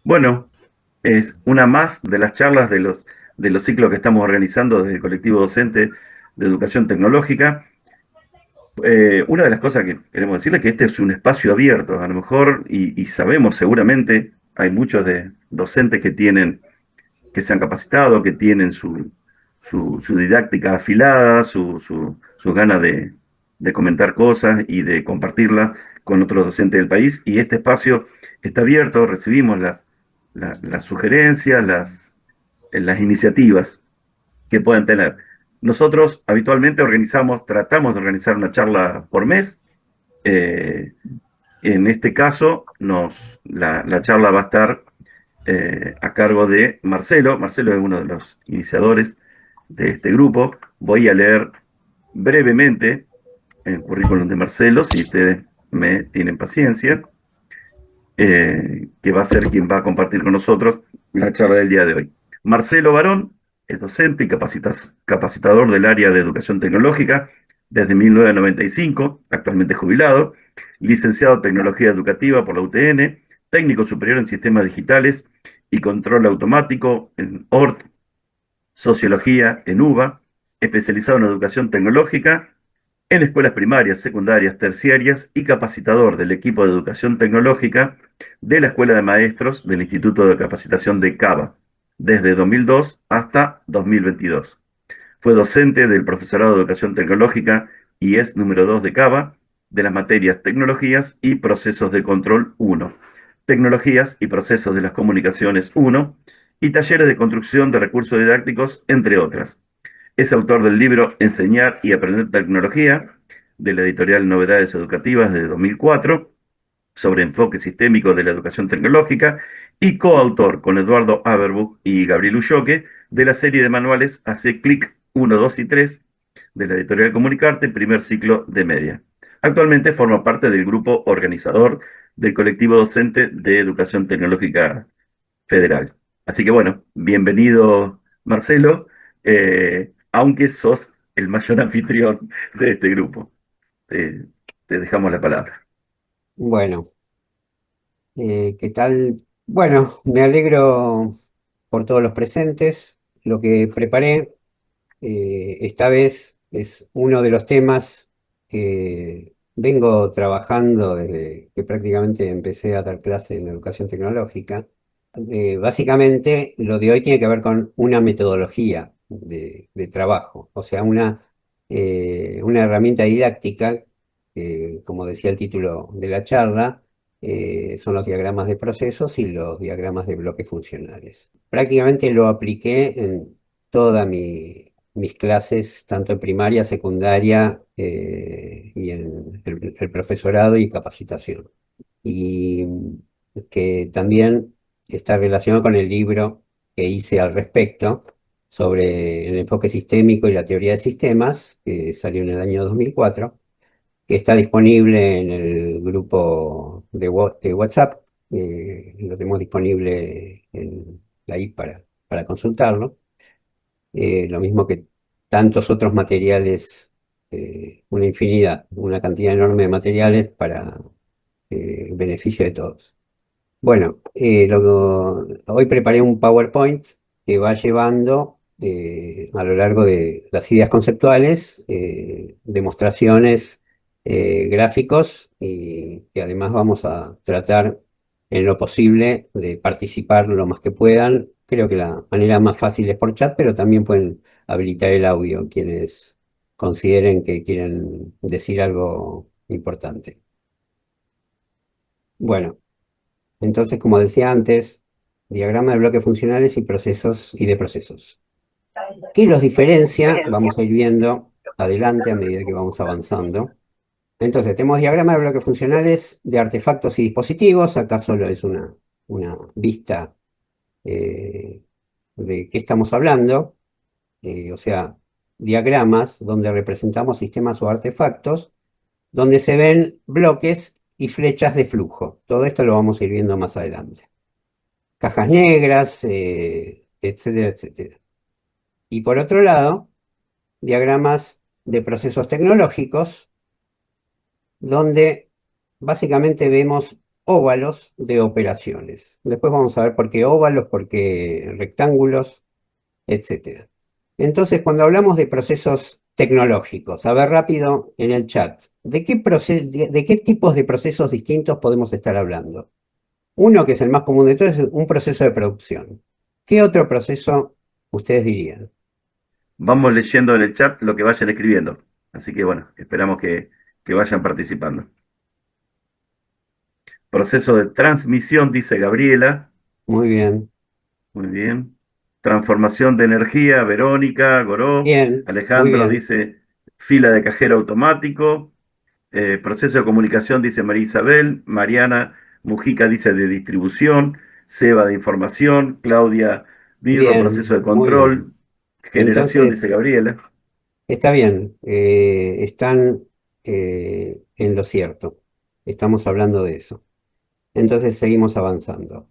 Bueno, es una más de las charlas de los ciclos que estamos organizando desde el colectivo docente de educación tecnológica. Una de las cosas que queremos decirles es que este es un espacio abierto, a lo mejor, y sabemos seguramente, hay muchos de docentes que se han capacitado, que tienen su didáctica afilada, sus ganas de comentar cosas y de compartirlas con otros docentes del país. Y este espacio está abierto, recibimos las sugerencias, las iniciativas que pueden tener. Nosotros habitualmente tratamos de organizar una charla por mes. eh, en este caso, la charla va a estar a cargo de Marcelo. Marcelo es uno de los iniciadores de este grupo. Voy a leer brevemente el currículum de Marcelo, si ustedes me tienen paciencia, que va a ser quien va a compartir con nosotros la charla del día de hoy. Marcelo Barón es docente y capacitador del área de educación tecnológica desde 1995, actualmente jubilado, licenciado en tecnología educativa por la UTN, técnico superior en sistemas digitales y control automático en ORT, sociología en UBA, especializado en educación tecnológica en escuelas primarias, secundarias, terciarias y capacitador del equipo de educación tecnológica de la Escuela de Maestros del Instituto de Capacitación de Cava, desde 2002 hasta 2022. Fue docente del profesorado de educación tecnológica y es número 2 de Cava, de las materias Tecnologías y Procesos de Control 1, Tecnologías y Procesos de las Comunicaciones 1 y Talleres de Construcción de Recursos Didácticos, entre otras. Es autor del libro Enseñar y Aprender Tecnología, de la editorial Novedades Educativas de 2004, sobre enfoque sistémico de la educación tecnológica, y coautor con Eduardo Aberbuch y Gabriel Ulloque de la serie de manuales Hace Clic 1, 2 y 3, de la editorial Comunicarte, primer ciclo de media. Actualmente forma parte del grupo organizador del colectivo docente de Educación Tecnológica Federal. Así que bueno, bienvenido Marcelo, aunque sos el mayor anfitrión de este grupo. Te, te dejamos la palabra. Bueno, ¿qué tal? Bueno, me alegro por todos los presentes. Lo que preparé esta vez es uno de los temas que vengo trabajando desde que prácticamente empecé a dar clase en educación tecnológica. Básicamente, lo de hoy tiene que ver con una metodología de trabajo, o sea, una herramienta didáctica, como decía el título de la charla, son los diagramas de procesos y los diagramas de bloques funcionales. Prácticamente lo apliqué en todas mis clases, tanto en primaria, secundaria, y en el profesorado y capacitación. Y que también está relacionado con el libro que hice al respecto sobre el enfoque sistémico y la teoría de sistemas, que salió en el año 2004, que está disponible en el grupo de WhatsApp. Lo tenemos disponible ahí para consultarlo. Lo mismo que tantos otros materiales, una infinidad, una cantidad enorme de materiales para beneficio de todos. Bueno, hoy preparé un PowerPoint que va llevando a lo largo de las ideas conceptuales, demostraciones, gráficos, y además vamos a tratar en lo posible de participar lo más que puedan. Creo que la manera más fácil es por chat, pero también pueden habilitar el audio quienes consideren que quieren decir algo importante. Bueno. Entonces, como decía antes, diagrama de bloques funcionales y procesos y de procesos. ¿Qué los diferencia? Vamos a ir viendo adelante a medida que vamos avanzando. Entonces, tenemos diagrama de bloques funcionales de artefactos y dispositivos. Acá solo es una vista eh, de qué estamos hablando. O sea, diagramas donde representamos sistemas o artefactos, donde se ven bloques y flechas de flujo. Todo esto lo vamos a ir viendo más adelante. Cajas negras, etcétera, etcétera. Y por otro lado, diagramas de procesos tecnológicos, donde básicamente vemos óvalos de operaciones. Después vamos a ver por qué óvalos, por qué rectángulos, etcétera. Entonces, cuando hablamos de procesos tecnológicos, a ver rápido en el chat, ¿de qué tipos de procesos distintos podemos estar hablando? Uno que es el más común de todos es un proceso de producción. ¿Qué otro proceso ustedes dirían? Vamos leyendo en el chat lo que vayan escribiendo. Así que bueno, esperamos que vayan participando. Proceso de transmisión, dice Gabriela. Muy bien, Muy bien. Transformación de energía, Verónica, Goró. bien, muy Alejandro bien, dice fila de cajero automático. Proceso de comunicación, dice María Isabel. Mariana Mujica dice de distribución. Seba de información. Claudia Mirro, proceso bien, de muy bien. control. Generación, dice Entonces, Gabriela. está bien, están en lo cierto. Estamos hablando de eso. Entonces, seguimos avanzando.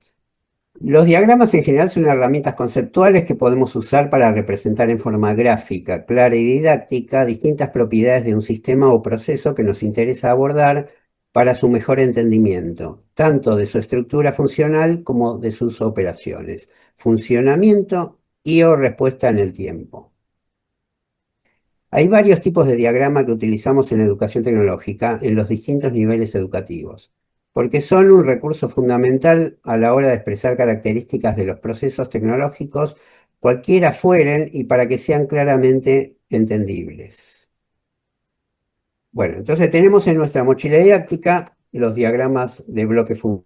Los diagramas en general son herramientas conceptuales que podemos usar para representar en forma gráfica, clara y didáctica distintas propiedades de un sistema o proceso que nos interesa abordar para su mejor entendimiento, tanto de su estructura funcional como de sus operaciones, funcionamiento y o respuesta en el tiempo. Hay varios tipos de diagrama que utilizamos en educación tecnológica en los distintos niveles educativos, porque son un recurso fundamental a la hora de expresar características de los procesos tecnológicos, cualquiera fueren, y para que sean claramente entendibles. Bueno, entonces tenemos en nuestra mochila didáctica los diagramas de bloque funcional,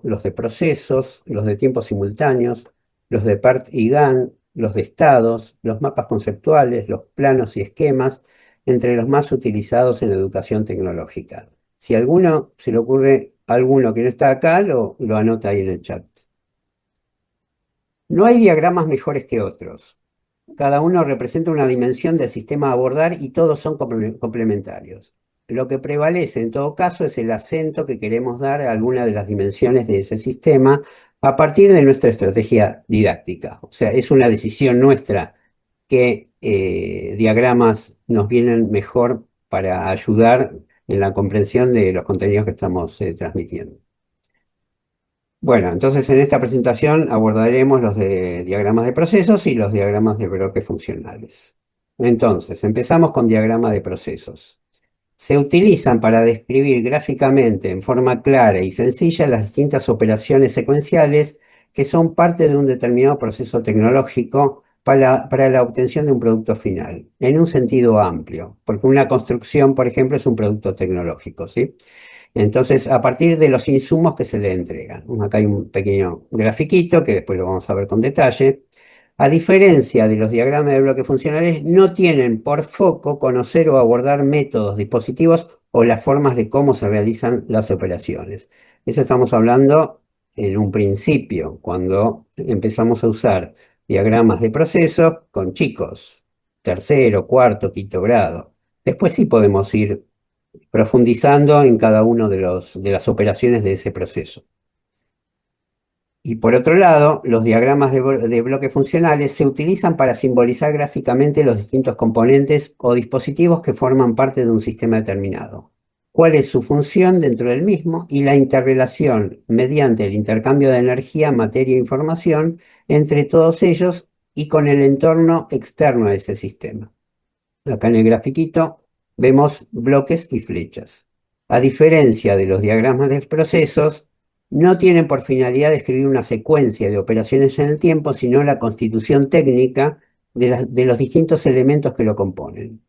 los de procesos, los de tiempos simultáneos, los de PERT y GAN, los de estados, los mapas conceptuales, los planos y esquemas, entre los más utilizados en educación tecnológica. Si a alguno se le ocurre alguno que no está acá, lo anota ahí en el chat. No hay diagramas mejores que otros. Cada uno representa una dimensión del sistema a abordar y todos son complementarios. Lo que prevalece en todo caso es el acento que queremos dar a alguna de las dimensiones de ese sistema a partir de nuestra estrategia didáctica. O sea, es una decisión nuestra qué diagramas nos vienen mejor para ayudar en la comprensión de los contenidos que estamos transmitiendo. Bueno, entonces en esta presentación abordaremos los de diagramas de procesos y los diagramas de bloques funcionales. Entonces, empezamos con diagrama de procesos. Se utilizan para describir gráficamente en forma clara y sencilla las distintas operaciones secuenciales que son parte de un determinado proceso tecnológico para la obtención de un producto final, en un sentido amplio, porque una construcción, por ejemplo, es un producto tecnológico, ¿sí? Entonces, a partir de los insumos que se le entregan. Acá hay un pequeño grafiquito que después lo vamos a ver con detalle. A diferencia de los diagramas de bloques funcionales, no tienen por foco conocer o abordar métodos, dispositivos o las formas de cómo se realizan las operaciones. Eso estamos hablando en un principio, cuando empezamos a usar diagramas de procesos con chicos, tercero, cuarto, quinto grado. Después sí podemos ir profundizando en cada uno de las operaciones de ese proceso. Y por otro lado, los diagramas de bloques funcionales se utilizan para simbolizar gráficamente los distintos componentes o dispositivos que forman parte de un sistema determinado, cuál es su función dentro del mismo y la interrelación mediante el intercambio de energía, materia e información entre todos ellos y con el entorno externo a ese sistema. Acá en el grafiquito vemos bloques y flechas. A diferencia de los diagramas de procesos, no tienen por finalidad describir una secuencia de operaciones en el tiempo, sino la constitución técnica de los distintos elementos que lo componen.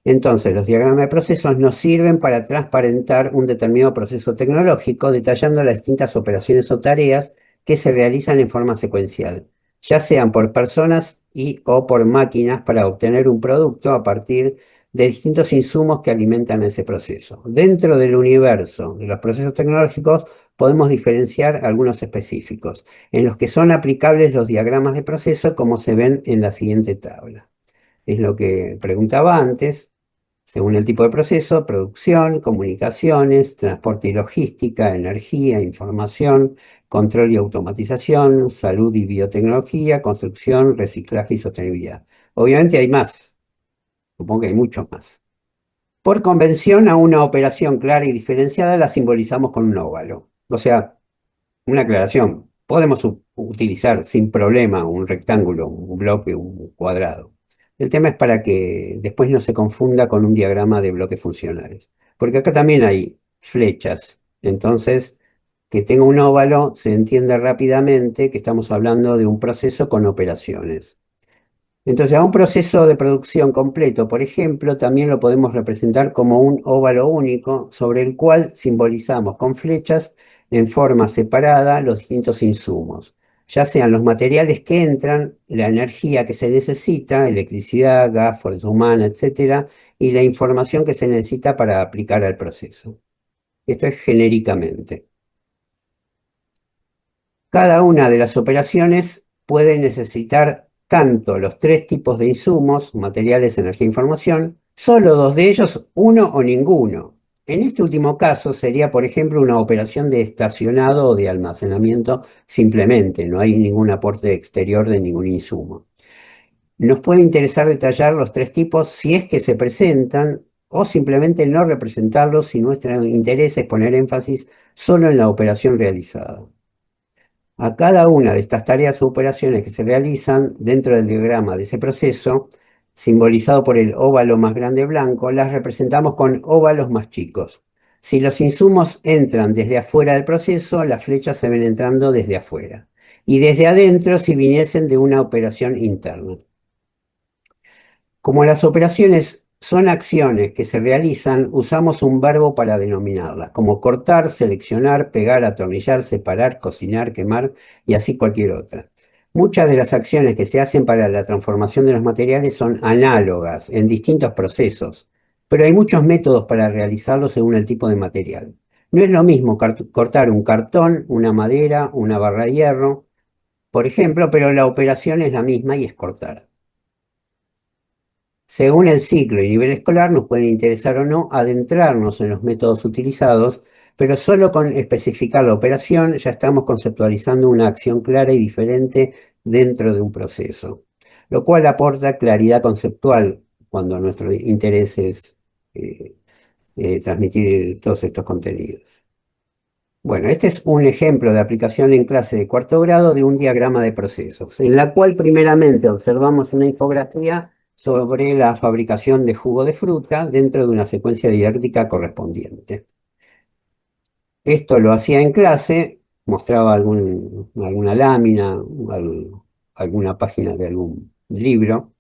Entonces, los diagramas de procesos nos sirven para transparentar un determinado proceso tecnológico, detallando las distintas operaciones o tareas que se realizan en forma secuencial, ya sean por personas o por máquinas para obtener un producto a partir de distintos insumos que alimentan ese proceso. Dentro del universo de los procesos tecnológicos podemos diferenciar algunos específicos, en los que son aplicables los diagramas de proceso como se ven en la siguiente tabla. Es lo que preguntaba antes. Según el tipo de proceso: producción, comunicaciones, transporte y logística, energía, información, control y automatización, salud y biotecnología, construcción, reciclaje y sostenibilidad. Obviamente hay más, supongo que hay muchos más. Por convención, a una operación clara y diferenciada la simbolizamos con un óvalo. O sea, una aclaración, podemos utilizar sin problema un rectángulo, un bloque, un cuadrado. El tema es para que después no se confunda con un diagrama de bloques funcionales. Porque acá también hay flechas. Entonces, que tenga un óvalo se entiende rápidamente que estamos hablando de un proceso con operaciones. Entonces, a un proceso de producción completo, por ejemplo, también lo podemos representar como un óvalo único sobre el cual simbolizamos con flechas en forma separada los distintos insumos, ya sean los materiales que entran, la energía que se necesita, electricidad, gas, fuerza humana, etcétera, y la información que se necesita para aplicar al proceso. Esto es genéricamente. Cada una de las operaciones puede necesitar tanto los tres tipos de insumos, materiales, energía e información, solo dos de ellos, uno o ninguno. En este último caso sería, por ejemplo, una operación de estacionado o de almacenamiento simplemente, no hay ningún aporte exterior de ningún insumo. Nos puede interesar detallar los tres tipos si es que se presentan o simplemente no representarlos si nuestro interés es poner énfasis solo en la operación realizada. A cada una de estas tareas o operaciones que se realizan dentro del diagrama de ese proceso, simbolizado por el óvalo más grande blanco, las representamos con óvalos más chicos. Si los insumos entran desde afuera del proceso, las flechas se ven entrando desde afuera. Y desde adentro si viniesen de una operación interna. Como las operaciones son acciones que se realizan, usamos un verbo para denominarlas, como cortar, seleccionar, pegar, atornillar, separar, cocinar, quemar y así cualquier otra. Muchas de las acciones que se hacen para la transformación de los materiales son análogas en distintos procesos, pero hay muchos métodos para realizarlo según el tipo de material. No es lo mismo cortar un cartón, una madera, una barra de hierro, por ejemplo, pero la operación es la misma y es cortar. Según el ciclo y nivel escolar, nos pueden interesar o no adentrarnos en los métodos utilizados, pero solo con especificar la operación ya estamos conceptualizando una acción clara y diferente dentro de un proceso, lo cual aporta claridad conceptual cuando nuestro interés es eh, transmitir todos estos contenidos. Bueno, este es un ejemplo de aplicación en clase de cuarto grado de un diagrama de procesos, en la cual primeramente observamos una infografía sobre la fabricación de jugo de fruta dentro de una secuencia didáctica correspondiente. Esto lo hacía en clase, mostraba alguna lámina, alguna página de algún libro,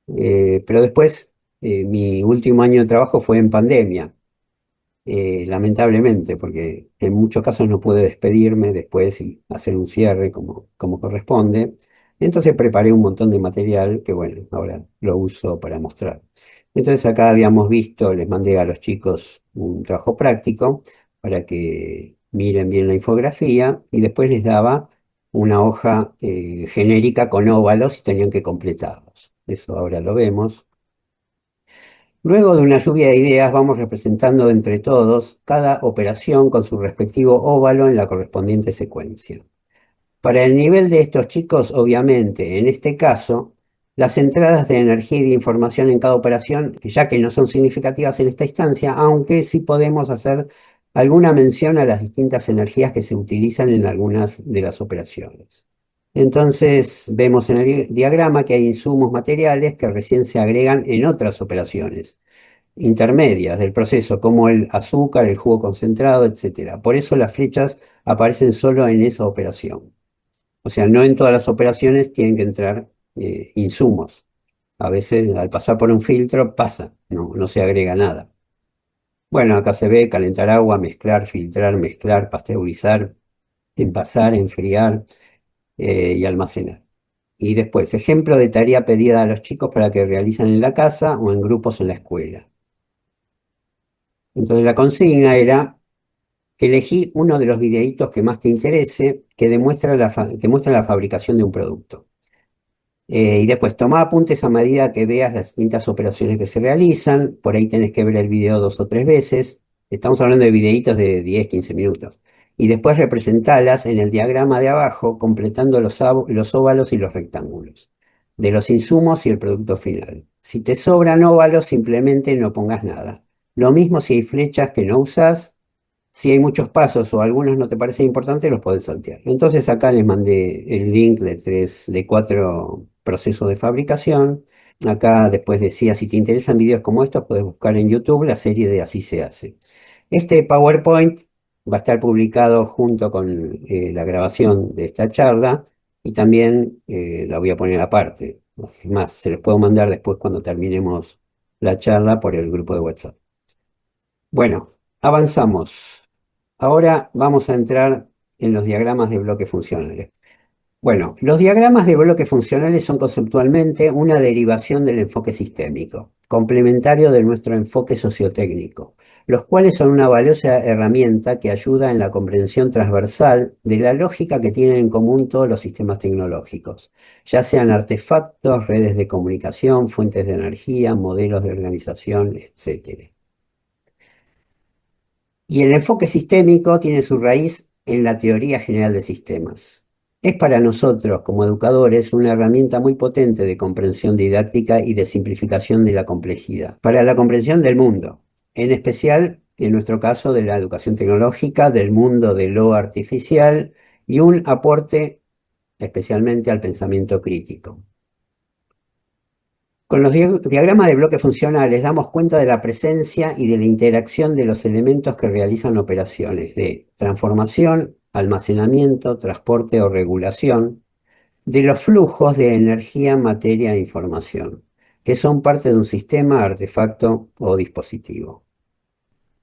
pero después mi último año de trabajo fue en pandemia. Lamentablemente, porque en muchos casos no pude despedirme después y hacer un cierre como corresponde. Entonces preparé un montón de material que, bueno, ahora lo uso para mostrar. Entonces acá habíamos visto, les mandé a los chicos un trabajo práctico para que miren bien la infografía y después les daba una hoja genérica con óvalos y tenían que completarlos. Eso ahora lo vemos. Luego de una lluvia de ideas vamos representando entre todos cada operación con su respectivo óvalo en la correspondiente secuencia. Para el nivel de estos chicos, obviamente, en este caso, las entradas de energía y de información en cada operación, que ya que no son significativas en esta instancia, aunque sí podemos hacer alguna mención a las distintas energías que se utilizan en algunas de las operaciones. Entonces vemos en el diagrama que hay insumos materiales que recién se agregan en otras operaciones intermedias del proceso, como el azúcar, el jugo concentrado, etcétera. Por eso las flechas aparecen solo en esa operación. O sea, no en todas las operaciones tienen que entrar insumos. A veces al pasar por un filtro pasa, no se agrega nada. Bueno, acá se ve calentar agua, mezclar, filtrar, mezclar, pasteurizar, envasar, enfriar y almacenar. Y después, ejemplo de tarea pedida a los chicos para que realicen en la casa o en grupos en la escuela. Entonces la consigna era: elegí uno de los videitos que más te interese, que muestra la fabricación de un producto. Y después toma apuntes a medida que veas las distintas operaciones que se realizan. Por ahí tenés que ver el video 2 o 3 veces. Estamos hablando de videitos de 10, 15 minutos. Y después representalas en el diagrama de abajo, completando los óvalos y los rectángulos, de los insumos y el producto final. Si te sobran óvalos, simplemente no pongas nada. Lo mismo si hay flechas que no usás, si hay muchos pasos o algunos no te parecen importantes, los podés saltear. Entonces acá les mandé el link de 4 procesos de fabricación. Acá después decía, si te interesan videos como estos, puedes buscar en YouTube la serie de Así se hace. Este PowerPoint va a estar publicado junto con la grabación de esta charla y también la voy a poner aparte. Es más, se los puedo mandar después cuando terminemos la charla por el grupo de WhatsApp. Bueno, avanzamos. Ahora vamos a entrar en los diagramas de bloques funcionales. Bueno, los diagramas de bloques funcionales son conceptualmente una derivación del enfoque sistémico, complementario de nuestro enfoque sociotécnico, los cuales son una valiosa herramienta que ayuda en la comprensión transversal de la lógica que tienen en común todos los sistemas tecnológicos, ya sean artefactos, redes de comunicación, fuentes de energía, modelos de organización, etc. Y el enfoque sistémico tiene su raíz en la teoría general de sistemas. Es para nosotros, como educadores, una herramienta muy potente de comprensión didáctica y de simplificación de la complejidad, para la comprensión del mundo, en especial, en nuestro caso, de la educación tecnológica, del mundo de lo artificial y un aporte especialmente al pensamiento crítico. Con los diagramas de bloques funcionales damos cuenta de la presencia y de la interacción de los elementos que realizan operaciones de transformación, almacenamiento, transporte o regulación, de los flujos de energía, materia e información, que son parte de un sistema, artefacto o dispositivo.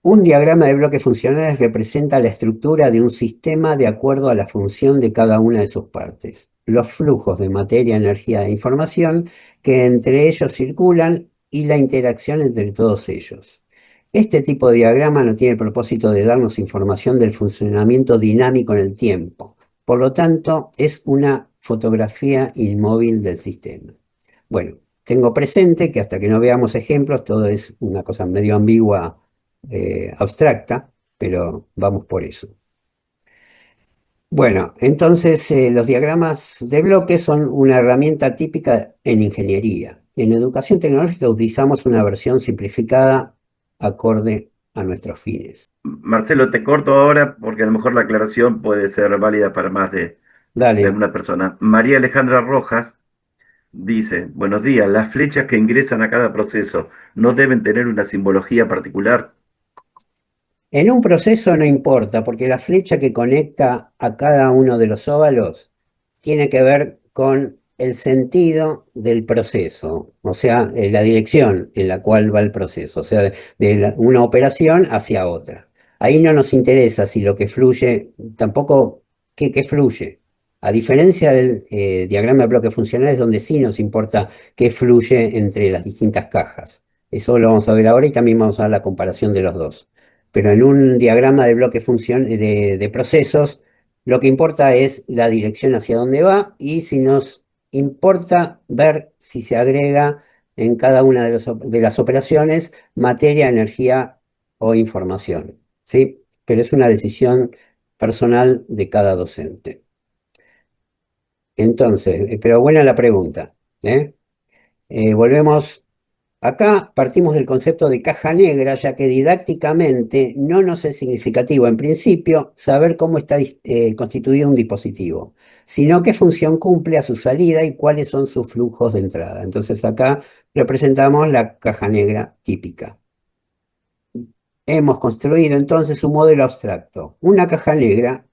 Un diagrama de bloques funcionales representa la estructura de un sistema de acuerdo a la función de cada una de sus partes, los flujos de materia, energía e información que entre ellos circulan y la interacción entre todos ellos. Este tipo de diagrama no tiene el propósito de darnos información del funcionamiento dinámico en el tiempo, por lo tanto es una fotografía inmóvil del sistema. Bueno, tengo presente que hasta que no veamos ejemplos todo es una cosa medio ambigua, abstracta, pero vamos por eso. Bueno, entonces los diagramas de bloques son una herramienta típica en ingeniería. En educación tecnológica utilizamos una versión simplificada acorde a nuestros fines. Marcelo, te corto ahora porque a lo mejor la aclaración puede ser válida para más de Dale. alguna persona. María Alejandra Rojas dice, buenos días, las flechas que ingresan a cada proceso no deben tener una simbología particular. En un proceso no importa, porque la flecha que conecta a cada uno de los óvalos tiene que ver con el sentido del proceso, o sea, la dirección en la cual va el proceso, o sea, una operación hacia otra. Ahí no nos interesa si lo que fluye, tampoco qué fluye. A diferencia del diagrama de bloques funcionales, donde sí nos importa qué fluye entre las distintas cajas. Eso lo vamos a ver ahora y también vamos a ver la comparación de los dos. Pero en un diagrama de bloque de procesos, lo que importa es la dirección hacia dónde va y si nos importa ver si se agrega en cada una de las operaciones materia, energía o información. ¿Sí? Pero es una decisión personal de cada docente. Entonces, pero buena la pregunta, ¿eh? Volvemos. Acá partimos del concepto de caja negra, ya que didácticamente no nos es significativo, en principio, saber cómo está constituido un dispositivo, sino qué función cumple a su salida y cuáles son sus flujos de entrada. Entonces acá representamos la caja negra típica. Hemos construido entonces un modelo abstracto. Una caja negra,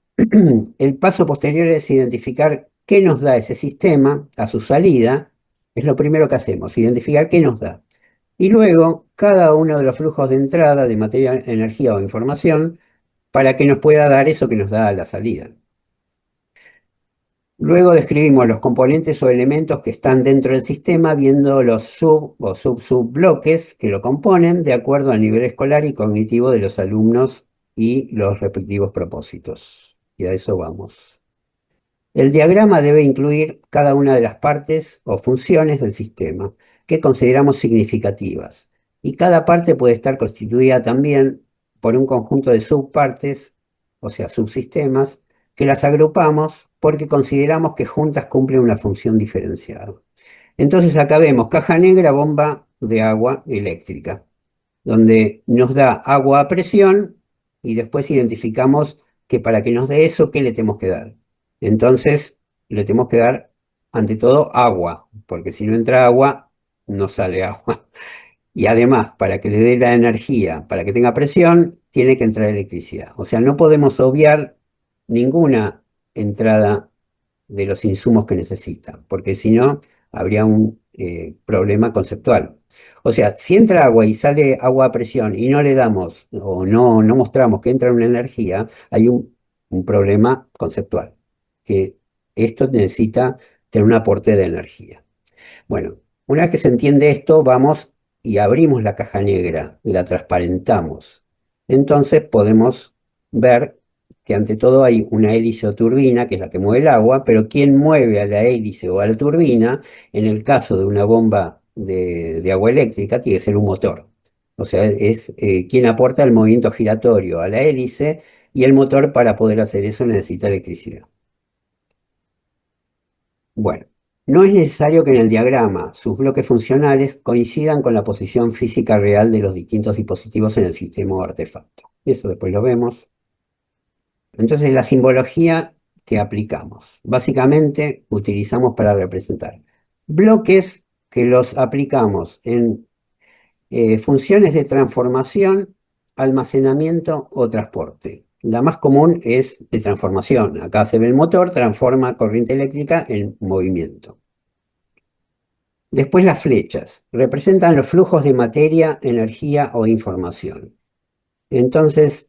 el paso posterior es identificar qué nos da ese sistema a su salida, es lo primero que hacemos, identificar qué nos da. Y luego, cada uno de los flujos de entrada de materia, energía o información para que nos pueda dar eso que nos da a la salida. Luego describimos los componentes o elementos que están dentro del sistema, viendo los sub o sub-subbloques que lo componen de acuerdo al nivel escolar y cognitivo de los alumnos y los respectivos propósitos. Y a eso vamos. El diagrama debe incluir cada una de las partes o funciones del sistema que consideramos significativas, y cada parte puede estar constituida también por un conjunto de subpartes, o sea, subsistemas, que las agrupamos porque consideramos que juntas cumplen una función diferenciada. Entonces acá vemos caja negra, bomba de agua eléctrica. donde nos da agua a presión y después identificamos que para que nos dé eso, ¿qué le tenemos que dar? Entonces, le tenemos que dar, ante todo, agua, porque si no entra agua, no sale agua. Y además, para que le dé la energía, para que tenga presión, tiene que entrar electricidad. O sea, no podemos obviar ninguna entrada de los insumos que necesita, porque si no, habría un problema conceptual. O sea, si entra agua y sale agua a presión y no le damos o no mostramos que entra una energía, hay un problema conceptual, que esto necesita tener un aporte de energía. Bueno, una vez que se entiende esto, vamos y abrimos la caja negra, la transparentamos. Entonces podemos ver que ante todo hay una hélice o turbina, que es la que mueve el agua, pero quien mueve a la hélice o a la turbina, en el caso de una bomba de agua eléctrica, tiene que ser un motor. O sea, es quien aporta el movimiento giratorio a la hélice y el motor para poder hacer eso necesita electricidad. Bueno, no es necesario que en el diagrama sus bloques funcionales coincidan con la posición física real de los distintos dispositivos en el sistema o artefacto. Eso después lo vemos. Entonces, la simbología que aplicamos. Básicamente, utilizamos para representar bloques que los aplicamos en funciones de transformación, almacenamiento o transporte. La más común es de transformación. Acá se ve el motor, transforma corriente eléctrica en movimiento. Después las flechas representan los flujos de materia, energía o información. Entonces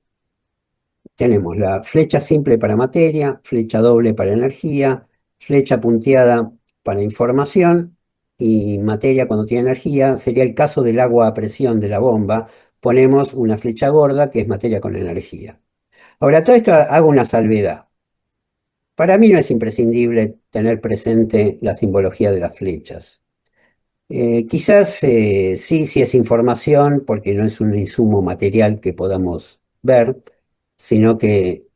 tenemos la flecha simple para materia, flecha doble para energía, flecha punteada para información y materia cuando tiene energía. Sería el caso del agua a presión de la bomba. Ponemos una flecha gorda que es materia con energía. Ahora, todo esto hago una salvedad. Para mí no es imprescindible tener presente la simbología de las flechas. Quizás sí, sí es información, porque no es un insumo material que podamos ver, sino que,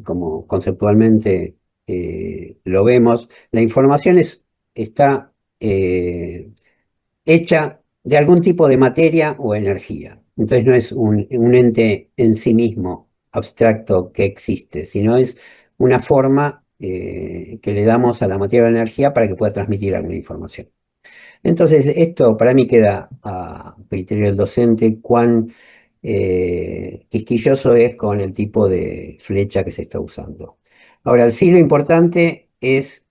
como conceptualmente lo vemos, la información está hecha de algún tipo de materia o energía. Entonces no es un ente en sí mismo abstracto que existe, sino es una forma que le damos a la materia o energía para que pueda transmitir alguna información. Entonces, esto para mí queda a criterio del docente cuán quisquilloso es con el tipo de flecha que se está usando. Ahora, sí lo importante es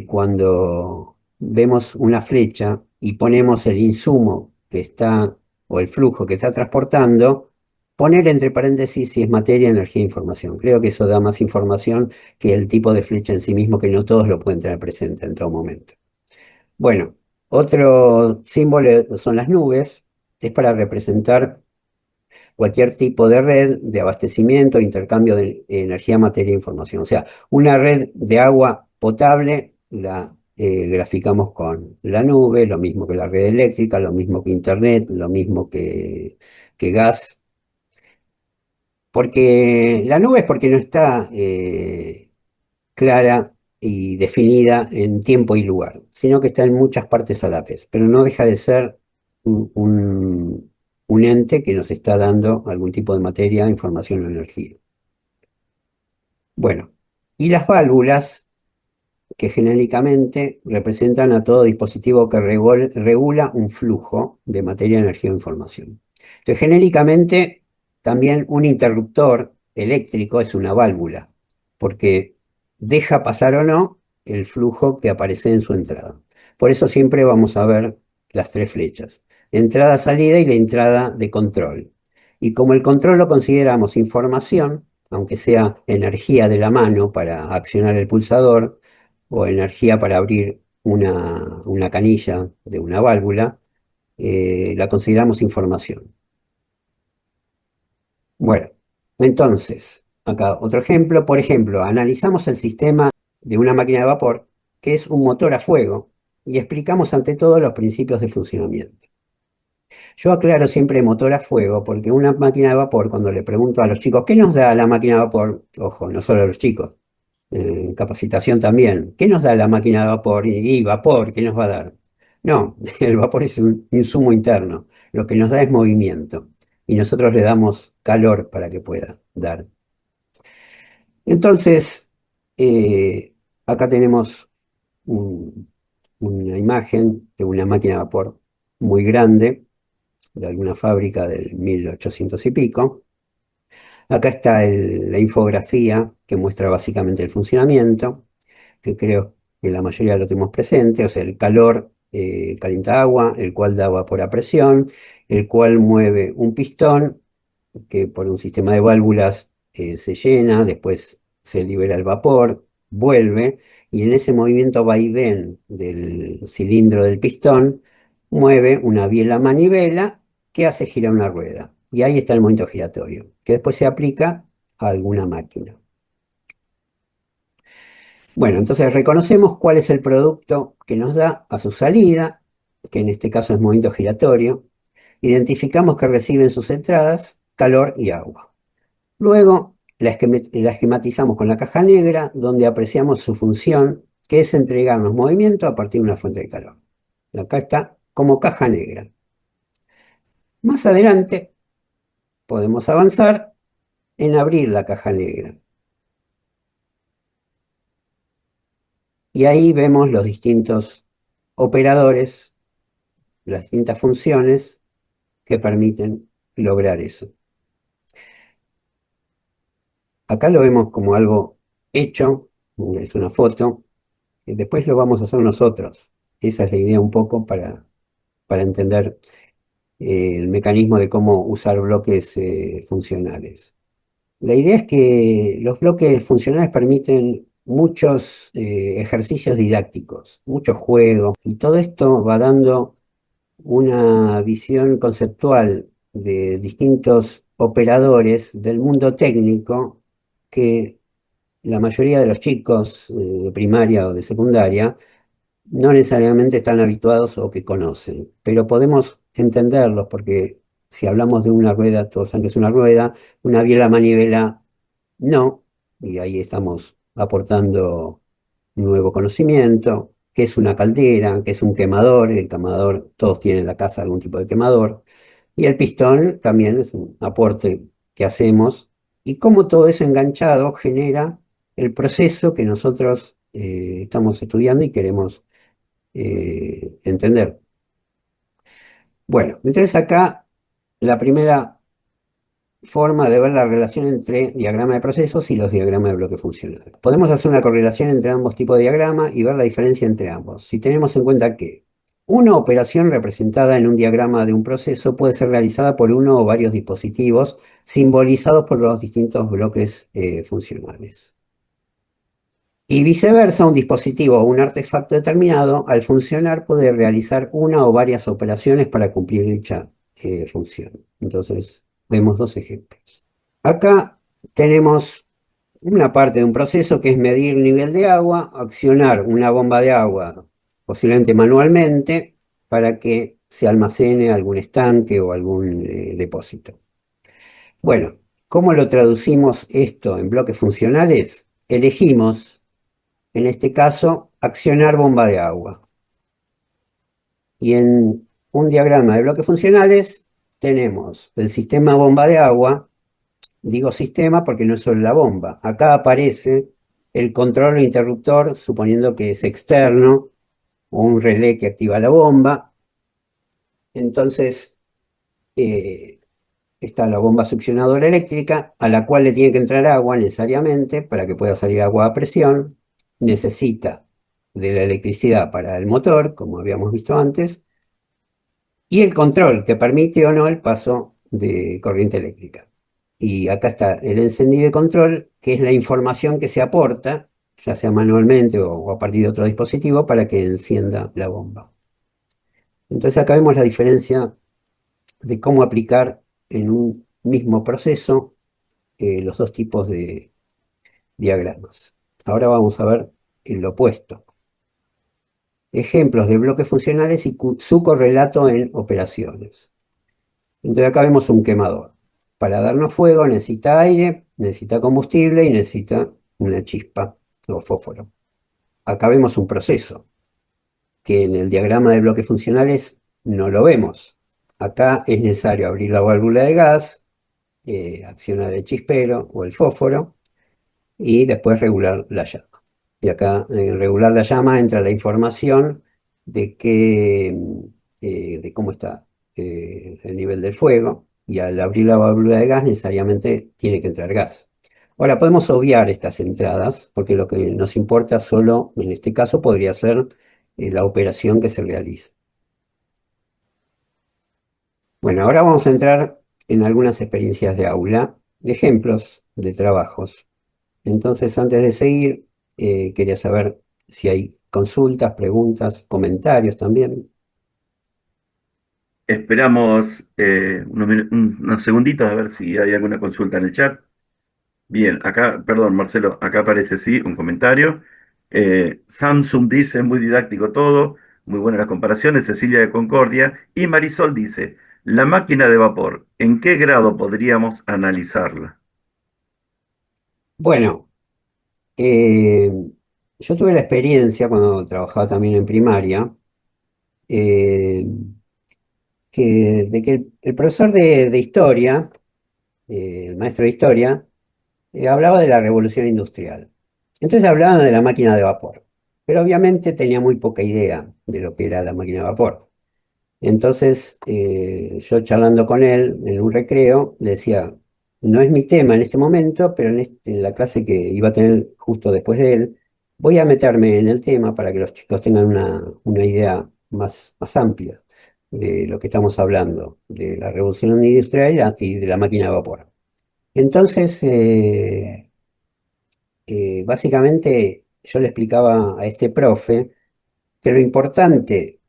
cuando vemos una flecha y ponemos el insumo que está, o el flujo que está transportando, poner entre paréntesis si es materia, energía e información. Creo que eso da más información que el tipo de flecha en sí mismo, que no todos lo pueden tener presente en todo momento. Bueno, otro símbolo son las nubes, es para representar cualquier tipo de red de abastecimiento, intercambio de energía, materia e información. O sea, una red de agua potable la graficamos con la nube, lo mismo que la red eléctrica, lo mismo que internet, lo mismo que gas. Porque la nube es porque no está clara y definida en tiempo y lugar, sino que está en muchas partes a la vez, pero no deja de ser un ente que nos está dando algún tipo de materia, información o energía. Bueno, y las válvulas, que genéricamente representan a todo dispositivo que regula un flujo de materia, energía o información. Entonces, genéricamente, también un interruptor eléctrico es una válvula, porque deja pasar o no el flujo que aparece en su entrada. Por eso siempre vamos a ver las tres flechas: entrada, salida y la entrada de control. Y como el control lo consideramos información, aunque sea energía de la mano para accionar el pulsador, o energía para abrir una canilla de una válvula, la consideramos información. Bueno, entonces, acá otro ejemplo. Por ejemplo, analizamos el sistema de una máquina de vapor, que es un motor a fuego, y explicamos ante todo los principios de funcionamiento. Yo aclaro siempre motor a fuego porque una máquina de vapor, cuando le pregunto a los chicos, ¿qué nos da la máquina de vapor? Ojo, no solo a los chicos, capacitación también. ¿Qué nos da la máquina de vapor? Y vapor, ¿qué nos va a dar? No, el vapor es un insumo interno. Lo que nos da es movimiento. y nosotros le damos calor para que pueda dar. Entonces, acá tenemos una imagen de una máquina de vapor muy grande, de alguna fábrica del 1800 y pico. Acá está la infografía que muestra básicamente el funcionamiento, que creo que la mayoría lo tenemos presente, o sea, el calor calienta agua, el cual da vapor a presión, el cual mueve un pistón que por un sistema de válvulas se llena, después se libera el vapor, vuelve, y en ese movimiento vaivén del cilindro del pistón, mueve una biela manivela que hace girar una rueda. Y ahí está el movimiento giratorio, que después se aplica a alguna máquina. Bueno, entonces reconocemos cuál es el producto que nos da a su salida, que en este caso es movimiento giratorio. Identificamos que reciben sus entradas calor y agua. Luego la esquematizamos con la caja negra, donde apreciamos su función, que es entregarnos movimiento a partir de una fuente de calor. Acá está como caja negra. Más adelante podemos avanzar en abrir la caja negra. Y ahí vemos los distintos operadores, las distintas funciones que permiten lograr eso. Acá lo vemos como algo hecho, es una foto, y después lo vamos a hacer nosotros. Esa es la idea un poco para entender el mecanismo de cómo usar bloques funcionales. La idea es que los bloques funcionales permiten muchos ejercicios didácticos, muchos juegos, y todo esto va dando una visión conceptual de distintos operadores del mundo técnico que la mayoría de los chicos de primaria o de secundaria no necesariamente están habituados o que conocen, pero podemos entenderlos porque si hablamos de una rueda, todos saben que es una biela manivela no, y ahí estamos aportando nuevo conocimiento, qué es una caldera, qué es un quemador, el quemador, todos tienen en la casa algún tipo de quemador, y el pistón también es un aporte que hacemos, y cómo todo eso enganchado genera el proceso que nosotros estamos estudiando y queremos entender. Bueno, entonces acá la primera forma de ver la relación entre diagrama de procesos y los diagramas de bloque funcional. Podemos hacer una correlación entre ambos tipos de diagrama y ver la diferencia entre ambos. Si tenemos en cuenta que una operación representada en un diagrama de un proceso puede ser realizada por uno o varios dispositivos simbolizados por los distintos bloques funcionales. Y viceversa, un dispositivo o un artefacto determinado, al funcionar, puede realizar una o varias operaciones para cumplir dicha función. Entonces, vemos dos ejemplos. Acá tenemos una parte de un proceso que es medir nivel de agua, accionar una bomba de agua, posiblemente manualmente, para que se almacene algún estanque o algún depósito. Bueno, ¿cómo lo traducimos esto en bloques funcionales? Elegimos en este caso, accionar bomba de agua. Y en un diagrama de bloques funcionales tenemos el sistema bomba de agua, digo sistema porque no es solo la bomba. Acá aparece el control o interruptor, suponiendo que es externo, o un relé que activa la bomba. Entonces, eh, está la bomba succionadora eléctrica, a la cual le tiene que entrar agua necesariamente para que pueda salir agua a presión. Necesita de la electricidad para el motor, como habíamos visto antes, y el control que permite o no el paso de corriente eléctrica. Y acá está el encendido de control, que es la información que se aporta, ya sea manualmente o a partir de otro dispositivo, para que encienda la bomba. Entonces acá vemos la diferencia de cómo aplicar en un mismo proceso los dos tipos de diagramas. Ahora vamos a ver el opuesto. Ejemplos de bloques funcionales y su correlato en operaciones. Entonces acá vemos un quemador. Para darnos fuego necesita aire, necesita combustible y necesita una chispa o fósforo. Acá vemos un proceso que en el diagrama de bloques funcionales no lo vemos. acá es necesario abrir la válvula de gas, accionar el chispero o el fósforo y después regular la llama. Y acá en regular la llama entra la información de de cómo está el nivel del fuego, y al abrir la válvula de gas necesariamente tiene que entrar gas. Ahora podemos obviar estas entradas porque lo que nos importa solo en este caso podría ser la operación que se realiza. Bueno, ahora vamos a entrar en algunas experiencias de aula, ejemplos de trabajos. Entonces, antes de seguir, quería saber si hay consultas, preguntas, comentarios también. Esperamos unos segunditos a ver si hay alguna consulta en el chat. Bien, acá, perdón, Marcelo, acá aparece sí un comentario. Samsung dice, muy didáctico todo, muy buenas las comparaciones, Cecilia de Concordia. Y Marisol dice, la máquina de vapor, ¿en qué grado podríamos analizarla? Bueno, eh, yo tuve la experiencia cuando trabajaba también en primaria, eh, de que el profesor de historia, el maestro de historia, hablaba de la revolución industrial. Entonces hablaban de la máquina de vapor, pero obviamente tenía muy poca idea de lo que era la máquina de vapor. Entonces, yo charlando con él en un recreo, le decía, no es mi tema en este momento, pero en la clase que iba a tener justo después de él, voy a meterme en el tema para que los chicos tengan una idea más amplia de lo que estamos hablando, de la revolución industrial y de la máquina de vapor. Entonces, básicamente yo le explicaba a este profe que lo importante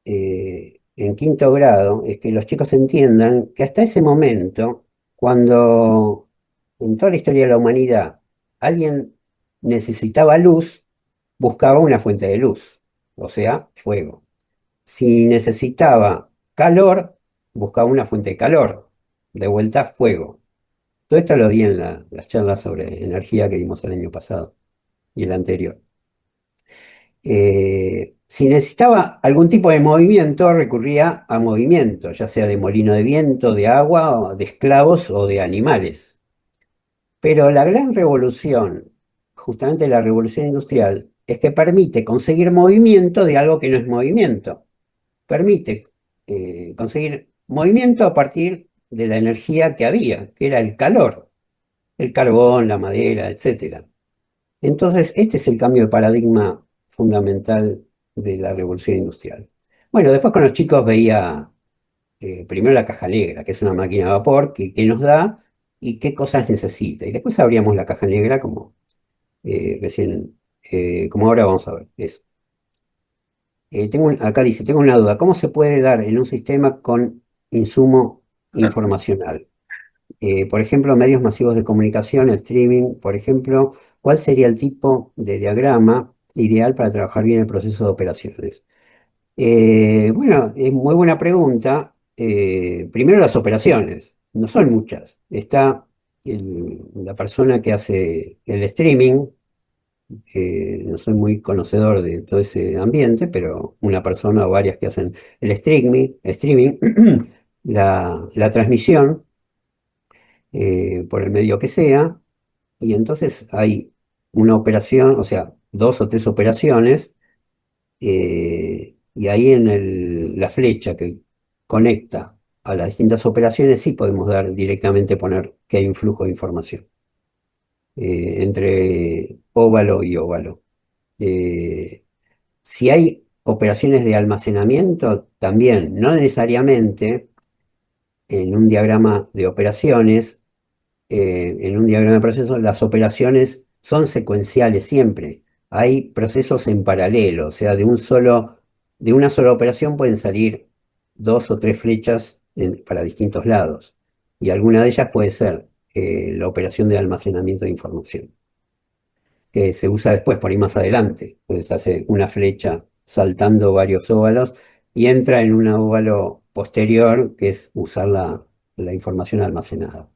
en quinto grado es que los chicos entiendan que hasta ese momento, cuando en toda la historia de la humanidad alguien necesitaba luz, buscaba una fuente de luz, o sea, fuego. Si necesitaba calor, buscaba una fuente de calor, de vuelta fuego. Todo esto lo di en las charlas sobre energía que dimos el año pasado y el anterior. Si necesitaba algún tipo de movimiento, recurría a movimiento, ya sea de molino de viento, de agua, o de esclavos o de animales. Pero la gran revolución, justamente la revolución industrial, es que permite conseguir movimiento de algo que no es movimiento. Permite conseguir movimiento a partir de la energía que había, que era el calor, el carbón, la madera, etcétera. Entonces, este es el cambio de paradigma fundamental de la revolución industrial. Bueno, después con los chicos veía primero la caja negra, que es una máquina de vapor que nos da y qué cosas necesita. Y después abríamos la caja negra como como ahora vamos a ver. Eso. Acá dice, tengo una duda, ¿cómo se puede dar en un sistema con insumo informacional? Por ejemplo, medios masivos de comunicación, streaming, por ejemplo, ¿cuál sería el tipo de diagrama ideal para trabajar bien el proceso de operaciones? Bueno, es muy buena pregunta. Primero las operaciones, no son muchas. Está la persona que hace el streaming, no soy muy conocedor de todo ese ambiente, pero una persona o varias que hacen el streaming, la transmisión por el medio que sea, y entonces hay una operación, o sea, dos o tres operaciones, y ahí en la flecha que conecta a las distintas operaciones sí podemos dar directamente poner que hay un flujo de información entre óvalo y óvalo. Si hay operaciones de almacenamiento, también, no necesariamente en un diagrama de operaciones en un diagrama de procesos, las operaciones son secuenciales siempre. Hay procesos en paralelo, o sea, de una sola operación pueden salir dos o tres flechas para distintos lados. Y alguna de ellas puede ser la operación de almacenamiento de información, que se usa después por ahí más adelante. Entonces hace una flecha saltando varios óvalos y entra en un óvalo posterior, que es usar la información almacenada.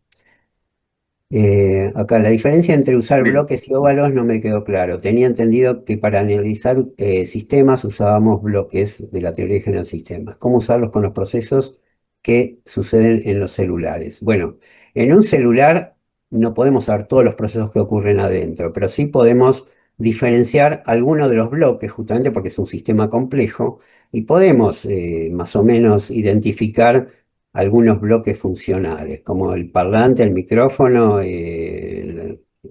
Acá la diferencia entre usar Bien, bloques y óvalos no me quedó claro. Tenía entendido que para analizar sistemas usábamos bloques de la teoría general de sistemas. ¿Cómo usarlos con los procesos? que suceden en los celulares. Bueno, en un celular no podemos saber todos los procesos que ocurren adentro, pero sí podemos diferenciar algunos de los bloques, justamente porque es un sistema complejo, y podemos más o menos identificar algunos bloques funcionales, como el parlante, el micrófono,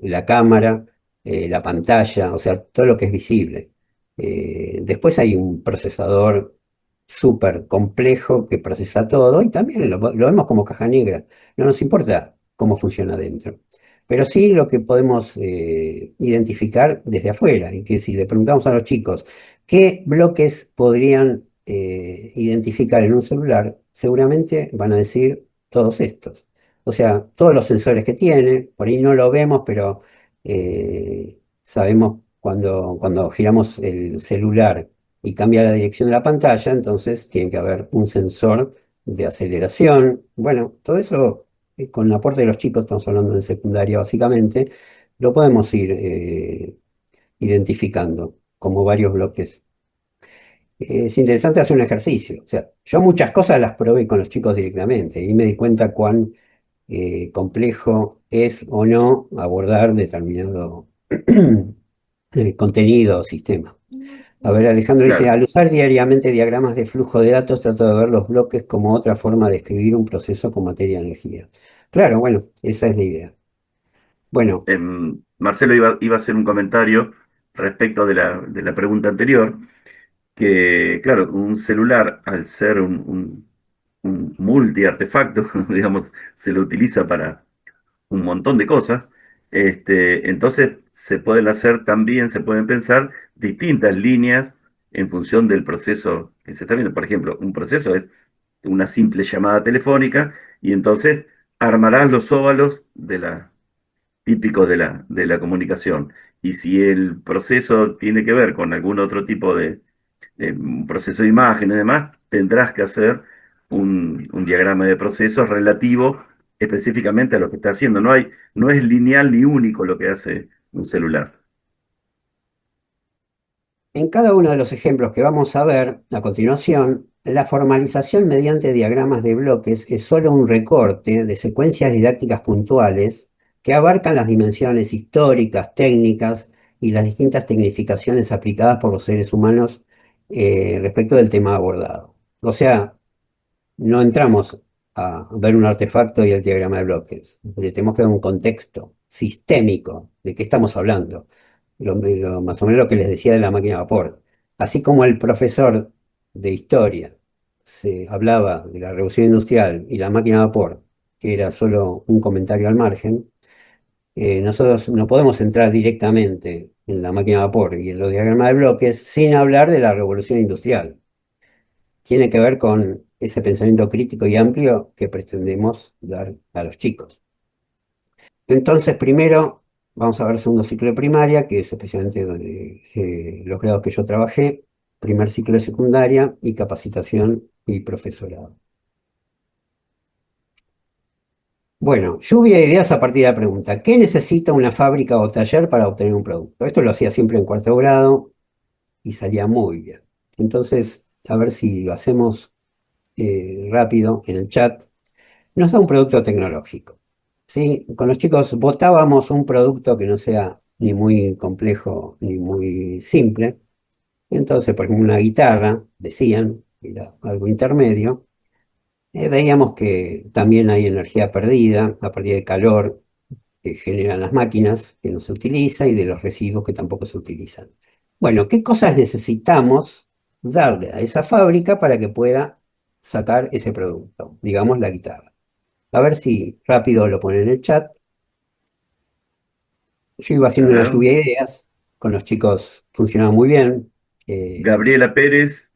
la cámara, la pantalla, o sea, todo lo que es visible. Después hay un procesador súper complejo que procesa todo y también lo vemos como caja negra. No nos importa cómo funciona adentro. Pero sí lo que podemos identificar desde afuera, y que si le preguntamos a los chicos qué bloques podrían identificar en un celular, seguramente van a decir todos estos. O sea, todos los sensores que tiene, por ahí no lo vemos, pero sabemos cuando giramos el celular y cambia la dirección de la pantalla, entonces tiene que haber un sensor de aceleración. Bueno, todo eso con el aporte de los chicos, estamos hablando en secundaria básicamente, lo podemos ir identificando como varios bloques. Es interesante hacer un ejercicio. O sea, yo muchas cosas las probé con los chicos directamente y me di cuenta cuán complejo es o no abordar determinado contenido o sistema. A ver, Alejandro dice, Claro. al usar diariamente diagramas de flujo de datos, trato de ver los bloques como otra forma de escribir un proceso con materia y energía. Claro, bueno, esa es la idea. Bueno, Marcelo iba a hacer un comentario respecto de la pregunta anterior, que claro, un celular, al ser un multi-artefacto, digamos, se lo utiliza para un montón de cosas, entonces se pueden hacer también, se pueden pensar distintas líneas en función del proceso que se está viendo. Por ejemplo, un proceso es una simple llamada telefónica y entonces armarás los óvalos típicos de la comunicación. Y si el proceso tiene que ver con algún otro tipo de un proceso de imagen y demás, tendrás que hacer un diagrama de procesos relativo específicamente a lo que está haciendo. No es lineal ni único lo que hace un celular. en cada uno de los ejemplos que vamos a ver a continuación, la formalización mediante diagramas de bloques es solo un recorte de secuencias didácticas puntuales que abarcan las dimensiones históricas, técnicas y las distintas tecnificaciones aplicadas por los seres humanos respecto del tema abordado. O sea, no entramos a ver un artefacto y el diagrama de bloques. Le tenemos que dar un contexto sistémico de qué estamos hablando. Más o menos lo que les decía de la máquina de vapor. Así como el profesor de historia se hablaba de la revolución industrial y la máquina de vapor, que era solo un comentario al margen, nosotros no podemos entrar directamente en la máquina de vapor y en los diagramas de bloques sin hablar de la revolución industrial. Tiene que ver con ese pensamiento crítico y amplio que pretendemos dar a los chicos. Entonces, primero vamos a ver segundo ciclo de primaria, que es especialmente los grados que yo trabajé, primer ciclo de secundaria y capacitación y profesorado. Bueno, lluvia de ideas a partir de la pregunta, ¿qué necesita una fábrica o taller para obtener un producto? Esto lo hacía siempre en cuarto grado y salía muy bien. Entonces, a ver si lo hacemos rápido en el chat. Nos da un producto tecnológico. ¿Sí? Con los chicos votábamos un producto que no sea ni muy complejo ni muy simple. Entonces, por ejemplo, una guitarra, decían, era algo intermedio. Veíamos que también hay energía perdida a partir del calor que generan las máquinas que no se utiliza y de los residuos que tampoco se utilizan. Bueno, ¿qué cosas necesitamos darle a esa fábrica para que pueda sacar ese producto? Digamos la guitarra. A ver si rápido lo pone en el chat. Yo iba A haciendo una ver. lluvia de ideas, con los chicos funcionaba muy bien. eh, Gabriela Pérez,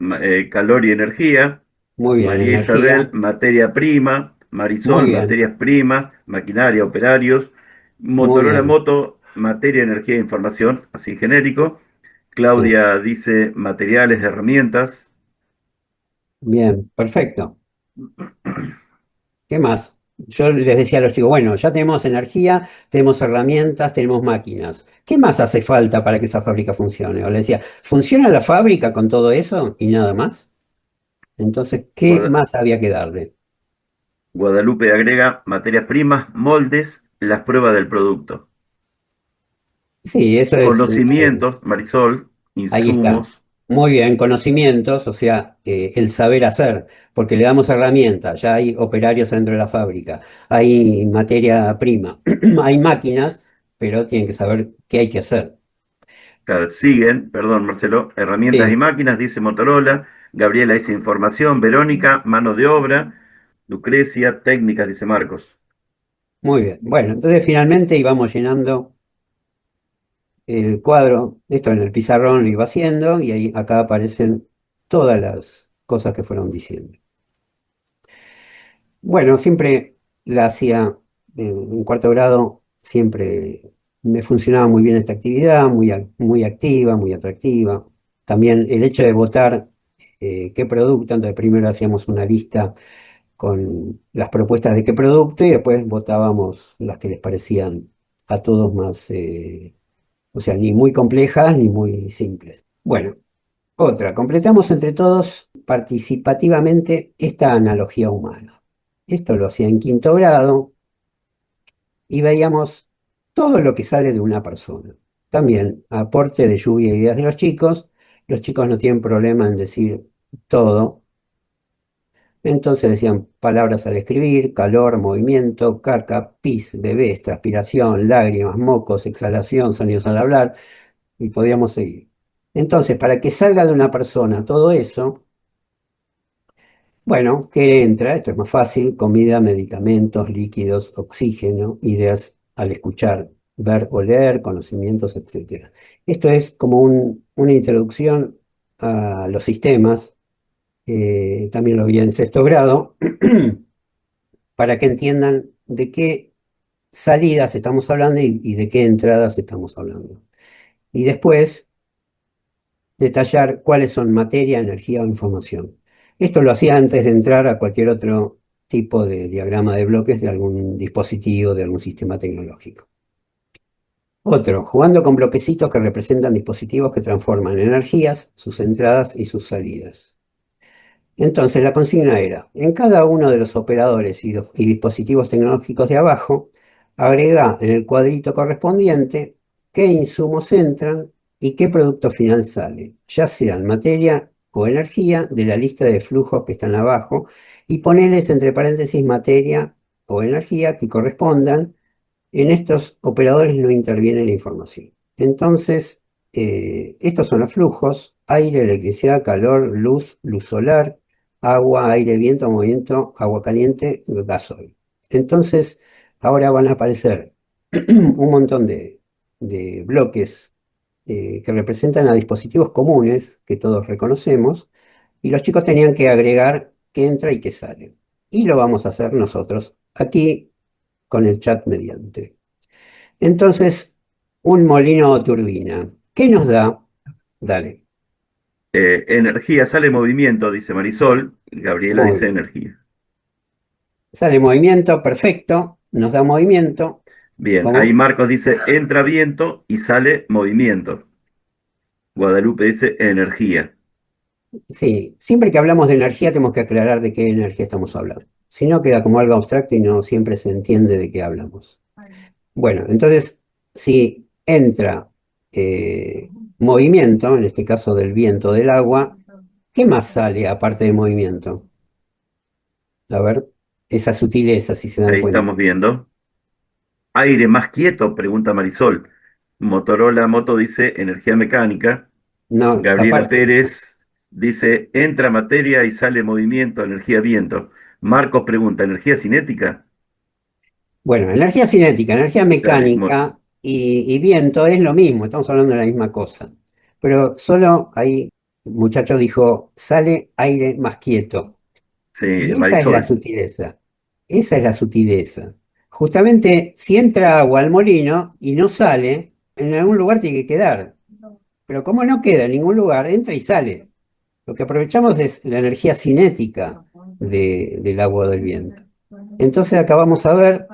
calor y energía. Muy bien, María Isabel, energía, materia prima. muy Marisol, bien, materias primas. Maquinaria, operarios. muy Motorola bien, Moto, materia, energía e información, así genérico. sí, Claudia dice materiales, herramientas. bien, perfecto. ¿Qué más? Yo les decía a los chicos, bueno, ya tenemos energía, tenemos herramientas, tenemos máquinas. ¿Qué más hace falta para que esa fábrica funcione? O les decía, ¿funciona la fábrica con todo eso y nada más? Entonces, ¿qué Pod- más había que darle? Guadalupe agrega materias primas, moldes, las pruebas del producto. Sí, eso es, Conocimientos, Marisol, ahí está. insumos. Muy bien, conocimientos, o sea, el saber hacer, porque le damos herramientas, ya hay operarios dentro de la fábrica, hay materia prima, hay máquinas, pero tienen que saber qué hay que hacer. Claro, siguen, perdón, Marcelo, herramientas y Sí, máquinas, dice Motorola. Gabriela dice información. Verónica, mano de obra. Lucrecia, técnicas, dice Marcos. muy bien. Bueno, entonces finalmente íbamos llenando el cuadro, esto en el pizarrón lo iba haciendo, y ahí acá aparecen todas las cosas que fueron diciendo. Bueno, siempre la hacía en cuarto grado, siempre me funcionaba muy bien esta actividad, muy activa, muy atractiva. También el hecho de votar qué producto, entonces primero hacíamos una lista con las propuestas de qué producto y después votábamos las que les parecían a todos más, o sea, ni muy complejas ni muy simples. Bueno, otra, completamos entre todos participativamente esta analogía humana. Esto lo hacía en quinto grado y veíamos todo lo que sale de una persona. También aporte de lluvia de ideas de los chicos. Los chicos no tienen problema en decir todo. Entonces decían palabras al escribir: calor, movimiento, caca, pis, bebés, transpiración, lágrimas, mocos, exhalación, sonidos al hablar, y podíamos seguir. Entonces, para que salga de una persona todo eso, bueno, ¿qué entra? Esto es más fácil: comida, medicamentos, líquidos, oxígeno, ideas al escuchar, ver o leer, conocimientos, etcétera. Esto es como una introducción a los sistemas, también lo vi en sexto grado, para que entiendan de qué salidas estamos hablando y de qué entradas estamos hablando. Y después detallar cuáles son materia, energía o información. Esto lo hacía antes de entrar a cualquier otro tipo de diagrama de bloques de algún dispositivo, de algún sistema tecnológico. Otro, jugando con bloquecitos que representan dispositivos que transforman energías, sus entradas y sus salidas. Entonces la consigna era: en cada uno de los operadores y dispositivos tecnológicos de abajo, agrega en el cuadrito correspondiente qué insumos entran y qué producto final sale, ya sean materia o energía, de la lista de flujos que están abajo, y poneles entre paréntesis materia o energía que correspondan. En estos operadores no interviene la información. Entonces, estos son los flujos: aire, electricidad, calor, luz, luz solar, agua, aire, viento, movimiento, agua caliente, gasoil. Entonces, ahora van a aparecer un montón de bloques que representan a dispositivos comunes que todos reconocemos, y los chicos tenían que agregar qué entra y qué sale. Y lo vamos a hacer nosotros aquí con el chat mediante. Entonces, un molino o turbina, ¿qué nos da? Dale, Energía, sale movimiento, dice Marisol. Gabriela muy dice bien. energía. Sale movimiento, perfecto, nos da movimiento. Bien, ahí ¿Cómo? Marcos dice entra viento y sale movimiento. Guadalupe dice energía. Sí, siempre que hablamos de energía tenemos que aclarar de qué energía estamos hablando. Si no, queda como algo abstracto y no siempre se entiende de qué hablamos. Bueno, entonces, si entra movimiento, en este caso del viento, del agua, ¿qué más sale aparte de movimiento? A ver, esa sutileza, si se dan Ahí cuenta. estamos viendo. Aire más quieto, pregunta Marisol. Motorola Moto dice energía mecánica. No, Gabriela aparte de eso. Pérez dice entra materia y sale movimiento, energía viento. Marcos pregunta, ¿energía cinética? Bueno, energía cinética, energía Dale, mecánica y viento es lo mismo, estamos hablando de la misma cosa. Pero solo ahí el muchacho dijo: sale aire más quieto. sí, Y esa es la Marisol. sutileza. Esa es la sutileza. Justamente, si entra agua al molino y no sale, en algún lugar tiene que quedar. Pero como no queda en ningún lugar, entra y sale. Lo que aprovechamos es la energía cinética del agua o del viento. Entonces acá vamos a ver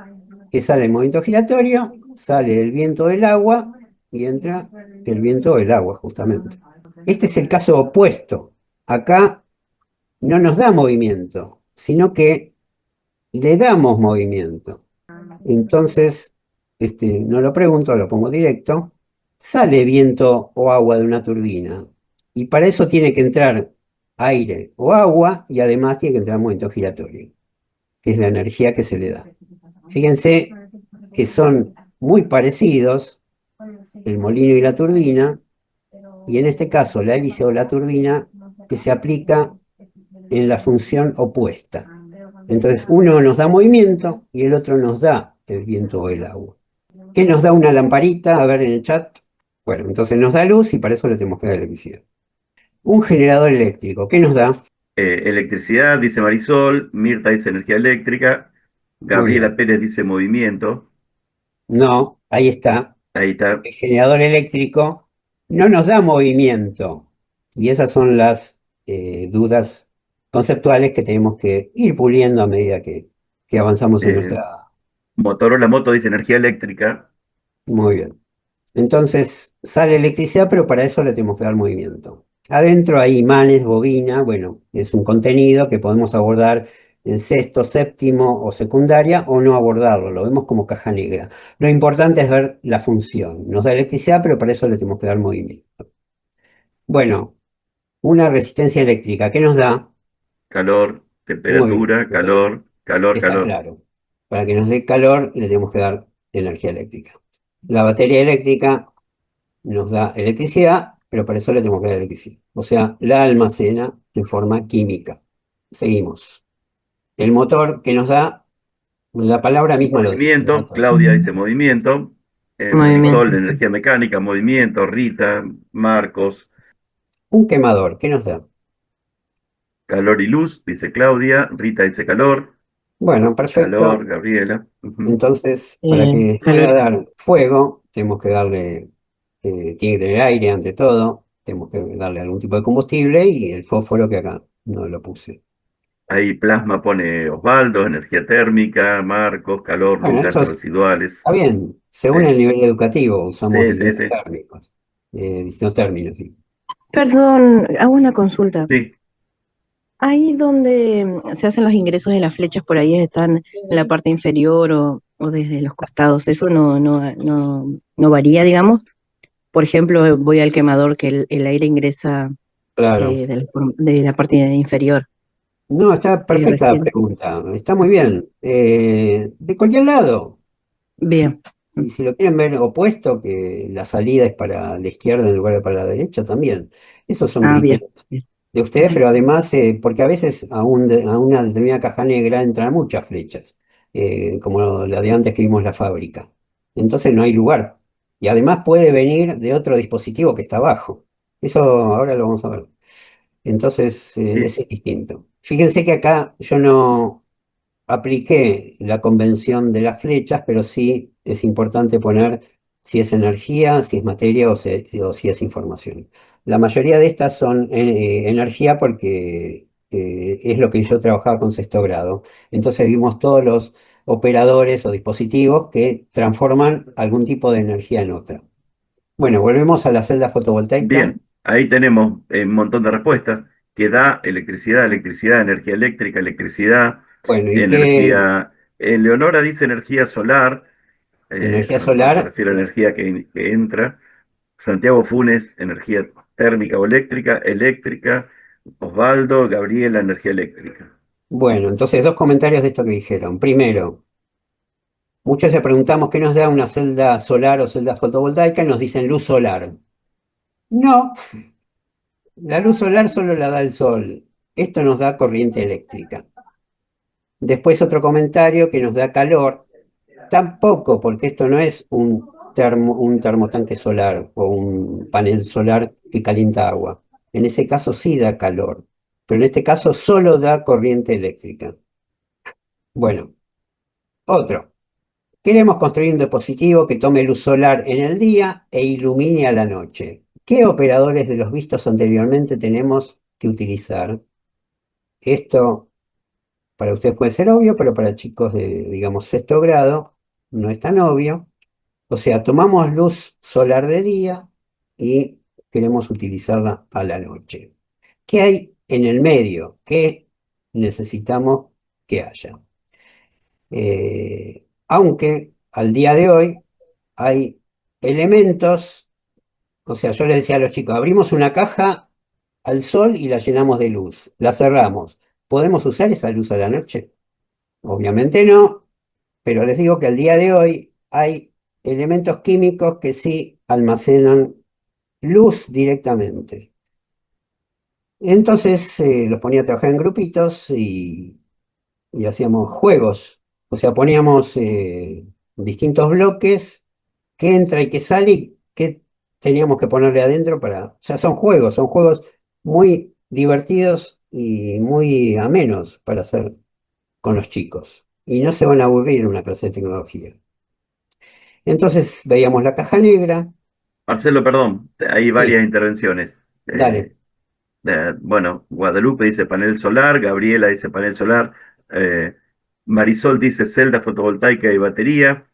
que sale el movimiento giratorio, sale el viento del agua y entra el viento del agua, justamente. Este es el caso opuesto. Acá no nos da movimiento, sino que le damos movimiento. Entonces, no lo pregunto, lo pongo directo, sale viento o agua de una turbina. Y para eso tiene que entrar aire o agua y además tiene que entrar movimiento giratorio, que es la energía que se le da. Fíjense que son muy parecidos el molino y la turbina, y en este caso la hélice o la turbina que se aplica en la función opuesta. Entonces uno nos da movimiento y el otro nos da el viento o el agua. ¿Qué nos da una lamparita? A ver en el chat. Bueno, entonces nos da luz y para eso le tenemos que dar electricidad. Un generador eléctrico, ¿qué nos da? Electricidad, dice Marisol. Mirta dice energía eléctrica. Muy Gabriela bien. Pérez dice movimiento. No, ahí está. Ahí está. El generador eléctrico no nos da movimiento. Y esas son las dudas conceptuales que tenemos que ir puliendo a medida que avanzamos en Eh, nuestra... Motorola Moto dice energía eléctrica. Muy bien. Entonces sale electricidad, pero para eso le tenemos que dar movimiento. Adentro hay imanes, bobina, bueno, es un contenido que podemos abordar en sexto, séptimo o secundaria o no abordarlo, lo vemos como caja negra. Lo importante es ver la función. Nos da electricidad, pero para eso le tenemos que dar movimiento. Bueno, una resistencia eléctrica, ¿qué nos da? Calor, Muy bien, temperatura, calor, calor, está calor. claro. Para que nos dé calor le tenemos que dar energía eléctrica. La batería eléctrica nos da electricidad, pero para eso le tenemos que dar electricidad. O sea, la almacena en forma química. Seguimos. El motor que nos da, la palabra misma lo dice, Movimiento, motor. Claudia dice movimiento. Marisol, Movimiento. energía mecánica, movimiento. Rita, Marcos, Un quemador, ¿qué nos da? calor y luz, dice Claudia. Rita dice calor. Bueno, Calor, perfecto. Gabriela. Ujú. Entonces, para que pueda Calor. dar fuego, tenemos que darle, tiene que tener aire ante todo, tenemos que darle algún tipo de combustible y el fósforo que acá no lo puse. Ahí plasma pone Osvaldo, energía térmica, Marcos, calor, luz, Bueno, eso gases residuales. está bien, Sí, según el nivel educativo usamos sí, sí, distintos sí. térmicos, distintos términos. Sí. Perdón, hago una consulta. Sí, Ahí donde se hacen los ingresos de las flechas, por ahí están en la parte inferior o desde los costados. Eso no varía, digamos. Por ejemplo, voy al quemador que el aire ingresa Claro. de la parte inferior. No, está perfecta la Recién. pregunta, está muy bien. De cualquier lado, Bien. y si lo quieren ver opuesto, que la salida es para la izquierda en lugar de para la derecha, también. Esos son Ah, bien. criterios Bien. de ustedes, pero además, porque a veces a una determinada caja negra entran muchas flechas, como la de antes que vimos la fábrica. Entonces no hay lugar. Y además puede venir de otro dispositivo que está abajo. Eso ahora lo vamos a ver. Entonces, sí, ese es distinto. Fíjense que acá yo no apliqué la convención de las flechas, pero sí es importante poner si es energía, si es materia o si es información. La mayoría de estas son energía porque es lo que yo trabajaba con sexto grado. Entonces vimos todos los operadores o dispositivos que transforman algún tipo de energía en otra. Bueno, volvemos a la celda fotovoltaica. bien. Ahí tenemos un montón de respuestas que da electricidad, electricidad, energía eléctrica, electricidad, Bueno, ¿y qué energía. Leonora dice energía solar, energía a lo mejor se solar? refiere a energía que entra. Santiago Funes, energía térmica o eléctrica, eléctrica. Osvaldo, Gabriela, energía eléctrica. Bueno, entonces dos comentarios de esto que dijeron. Primero, muchos se preguntamos qué nos da una celda solar o celda fotovoltaica y nos dicen luz solar. No, la luz solar solo la da el sol. Esto nos da corriente eléctrica. Después otro comentario que nos da calor. Tampoco, porque esto no es un termotanque solar o un panel solar que calienta agua. En ese caso sí da calor, pero en este caso solo da corriente eléctrica. Bueno, otro. Queremos construir un dispositivo que tome luz solar en el día e ilumine a la noche. ¿Qué operadores de los vistos anteriormente tenemos que utilizar? Esto para ustedes puede ser obvio, pero para chicos de, digamos, sexto grado no es tan obvio. O sea, tomamos luz solar de día y queremos utilizarla a la noche. ¿Qué hay en el medio? ¿Qué necesitamos que haya? Aunque al día de hoy hay elementos, o sea, yo le decía a los chicos, abrimos una caja al sol y la llenamos de luz, la cerramos. ¿Podemos usar esa luz a la noche? Obviamente no, pero les digo que al día de hoy hay elementos químicos que sí almacenan luz directamente. Entonces los ponía a trabajar en grupitos y hacíamos juegos. O sea, poníamos distintos bloques, qué entra y qué sale y qué teníamos que ponerle adentro para... O sea, son juegos muy divertidos y muy amenos para hacer con los chicos. Y no se van a aburrir en una clase de tecnología. Entonces veíamos la caja negra. Marcelo, perdón, hay varias Sí, intervenciones. dale. Bueno, Guadalupe dice panel solar, Gabriela dice panel solar, eh, Marisol dice celda fotovoltaica y batería,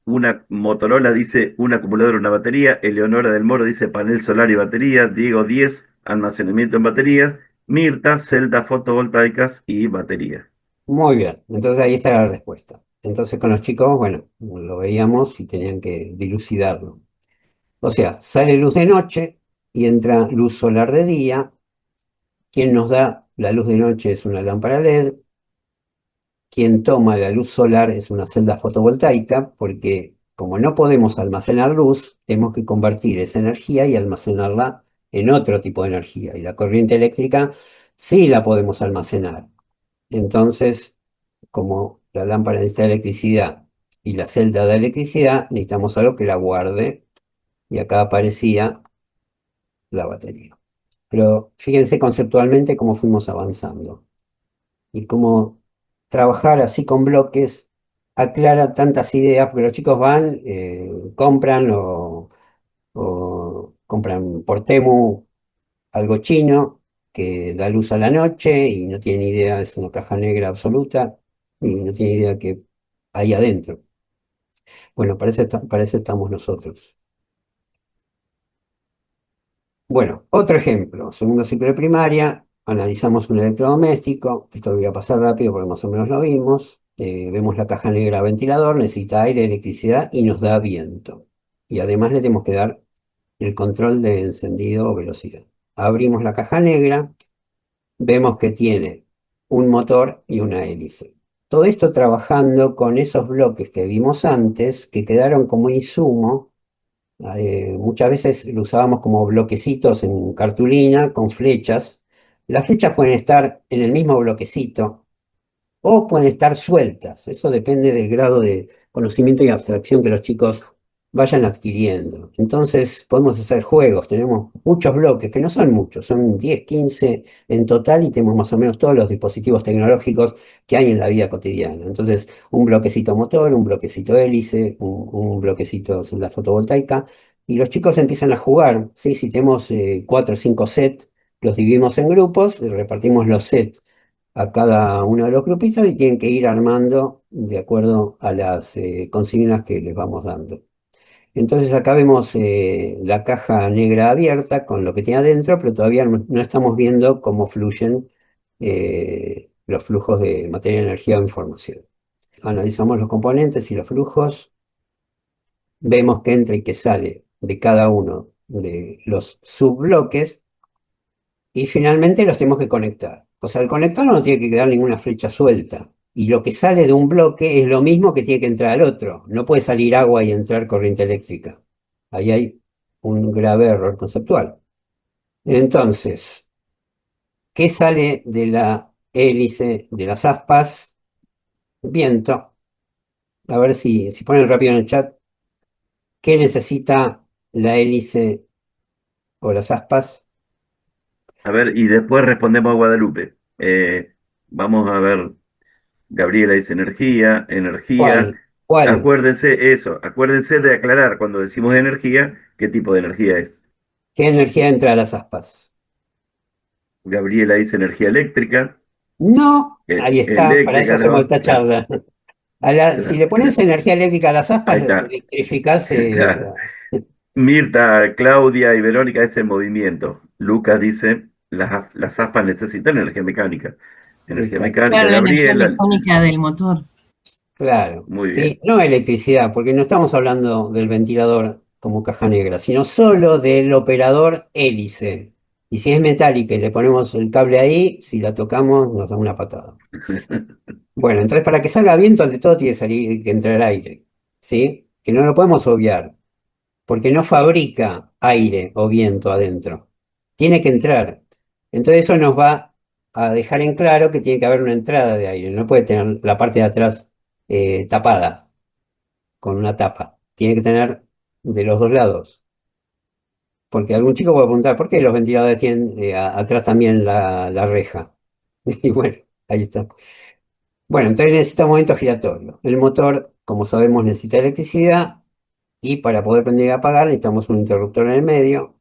una Motorola dice un acumulador y una batería, Eleonora del Moro dice panel solar y batería, Diego 10 almacenamiento en baterías, Mirta, celdas fotovoltaicas y batería. Muy bien. Entonces ahí está la respuesta. Entonces con los chicos, bueno, lo veíamos y tenían que dilucidarlo. O sea, sale luz de noche y entra luz solar de día. Quien nos da la luz de noche es una lámpara LED. Quien toma la luz solar es una celda fotovoltaica, porque como no podemos almacenar luz, tenemos que convertir esa energía y almacenarla en otro tipo de energía. Y la corriente eléctrica sí la podemos almacenar. Entonces, como la lámpara necesita electricidad y la celda da electricidad, necesitamos algo que la guarde. Y acá aparecía la batería. Pero fíjense conceptualmente cómo fuimos avanzando y cómo trabajar así con bloques aclara tantas ideas, porque los chicos van, compran o compran por Temu algo chino que da luz a la noche y no tienen idea, es una caja negra absoluta y no tienen idea qué hay adentro. Bueno, para eso estamos nosotros. Bueno, otro ejemplo, segundo ciclo de primaria, analizamos un electrodoméstico, esto lo voy a pasar rápido porque más o menos lo vimos, vemos la caja negra ventilador, necesita aire, electricidad y nos da viento. Y además le tenemos que dar el control de encendido o velocidad. Abrimos la caja negra, vemos que tiene un motor y una hélice. Todo esto trabajando con esos bloques que vimos antes, que quedaron como insumo. Muchas veces lo usábamos como bloquecitos en cartulina con flechas. Las flechas pueden estar en el mismo bloquecito o pueden estar sueltas. Eso depende del grado de conocimiento y abstracción que los chicos vayan adquiriendo. Entonces podemos hacer juegos. Tenemos muchos bloques, que no son muchos, son 10, 15 en total y tenemos más o menos todos los dispositivos tecnológicos que hay en la vida cotidiana. Entonces, un bloquecito motor, un bloquecito hélice, un bloquecito celda fotovoltaica. Y los chicos empiezan a jugar, ¿sí? Si tenemos 4 o 5 sets, los dividimos en grupos y repartimos los sets a cada uno de los grupitos y tienen que ir armando de acuerdo a las consignas que les vamos dando. Entonces acá vemos la caja negra abierta con lo que tiene adentro, pero todavía no estamos viendo cómo fluyen los flujos de materia, energía o información. Analizamos los componentes y los flujos, vemos que entra y que sale de cada uno de los subbloques y finalmente los tenemos que conectar. O sea, al conectarlo no tiene que quedar ninguna flecha suelta. Y lo que sale de un bloque es lo mismo que tiene que entrar al otro. No puede salir agua y entrar corriente eléctrica. Ahí hay un grave error conceptual. Entonces, ¿qué sale de la hélice de las aspas? Viento. A ver si ponen rápido en el chat. ¿Qué necesita la hélice o las aspas? A ver, y después respondemos a Guadalupe. Vamos a ver, Gabriela dice energía, energía. ¿Cuál? ¿Cuál? Acuérdense eso, acuérdense de aclarar cuando decimos energía, qué tipo de energía es. ¿Qué energía entra a las aspas? Gabriela dice energía eléctrica, No, ahí está, para eso eléctrica, hacemos ¿no? esta Claro, charla. Si claro, le pones energía eléctrica a las aspas, ahí está, electrificás. claro. Mirta, Claudia y Verónica es el movimiento. Lucas dice, las aspas necesitan energía mecánica. Energía Exacto. mecánica, Claro, la energía Gabriela. mecánica del motor. Claro, Muy sí, bien. no electricidad, porque no estamos hablando del ventilador como caja negra, sino solo del operador hélice. Y si es metálica y le ponemos el cable ahí, si la tocamos nos da una patada. Bueno, entonces para que salga viento, ante todo tiene que salir, que entrar aire, ¿sí? Que no lo podemos obviar, porque no fabrica aire o viento adentro. Tiene que entrar. Entonces eso nos va a dejar en claro que tiene que haber una entrada de aire. No puede tener la parte de atrás tapada con una tapa. Tiene que tener de los dos lados. Porque algún chico puede preguntar, ¿por qué los ventiladores tienen atrás también la reja? Y bueno, ahí está. Bueno, entonces necesita movimiento giratorio. El motor, como sabemos, necesita electricidad y para poder prender y apagar necesitamos un interruptor en el medio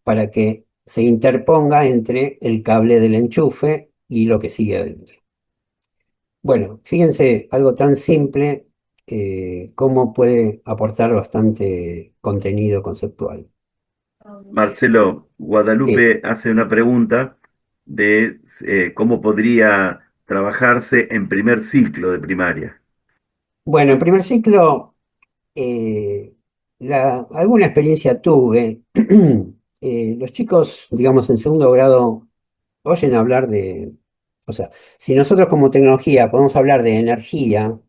para que se interponga entre el cable del enchufe y lo que sigue adentro. Bueno, fíjense, algo tan simple cómo puede aportar bastante contenido conceptual. Marcelo, Sí. Guadalupe hace una pregunta de cómo podría trabajarse en primer ciclo de primaria. Bueno, en primer ciclo, eh, alguna experiencia tuve. Los chicos, digamos, en segundo grado oyen hablar de, o sea, si nosotros como tecnología podemos hablar de energía,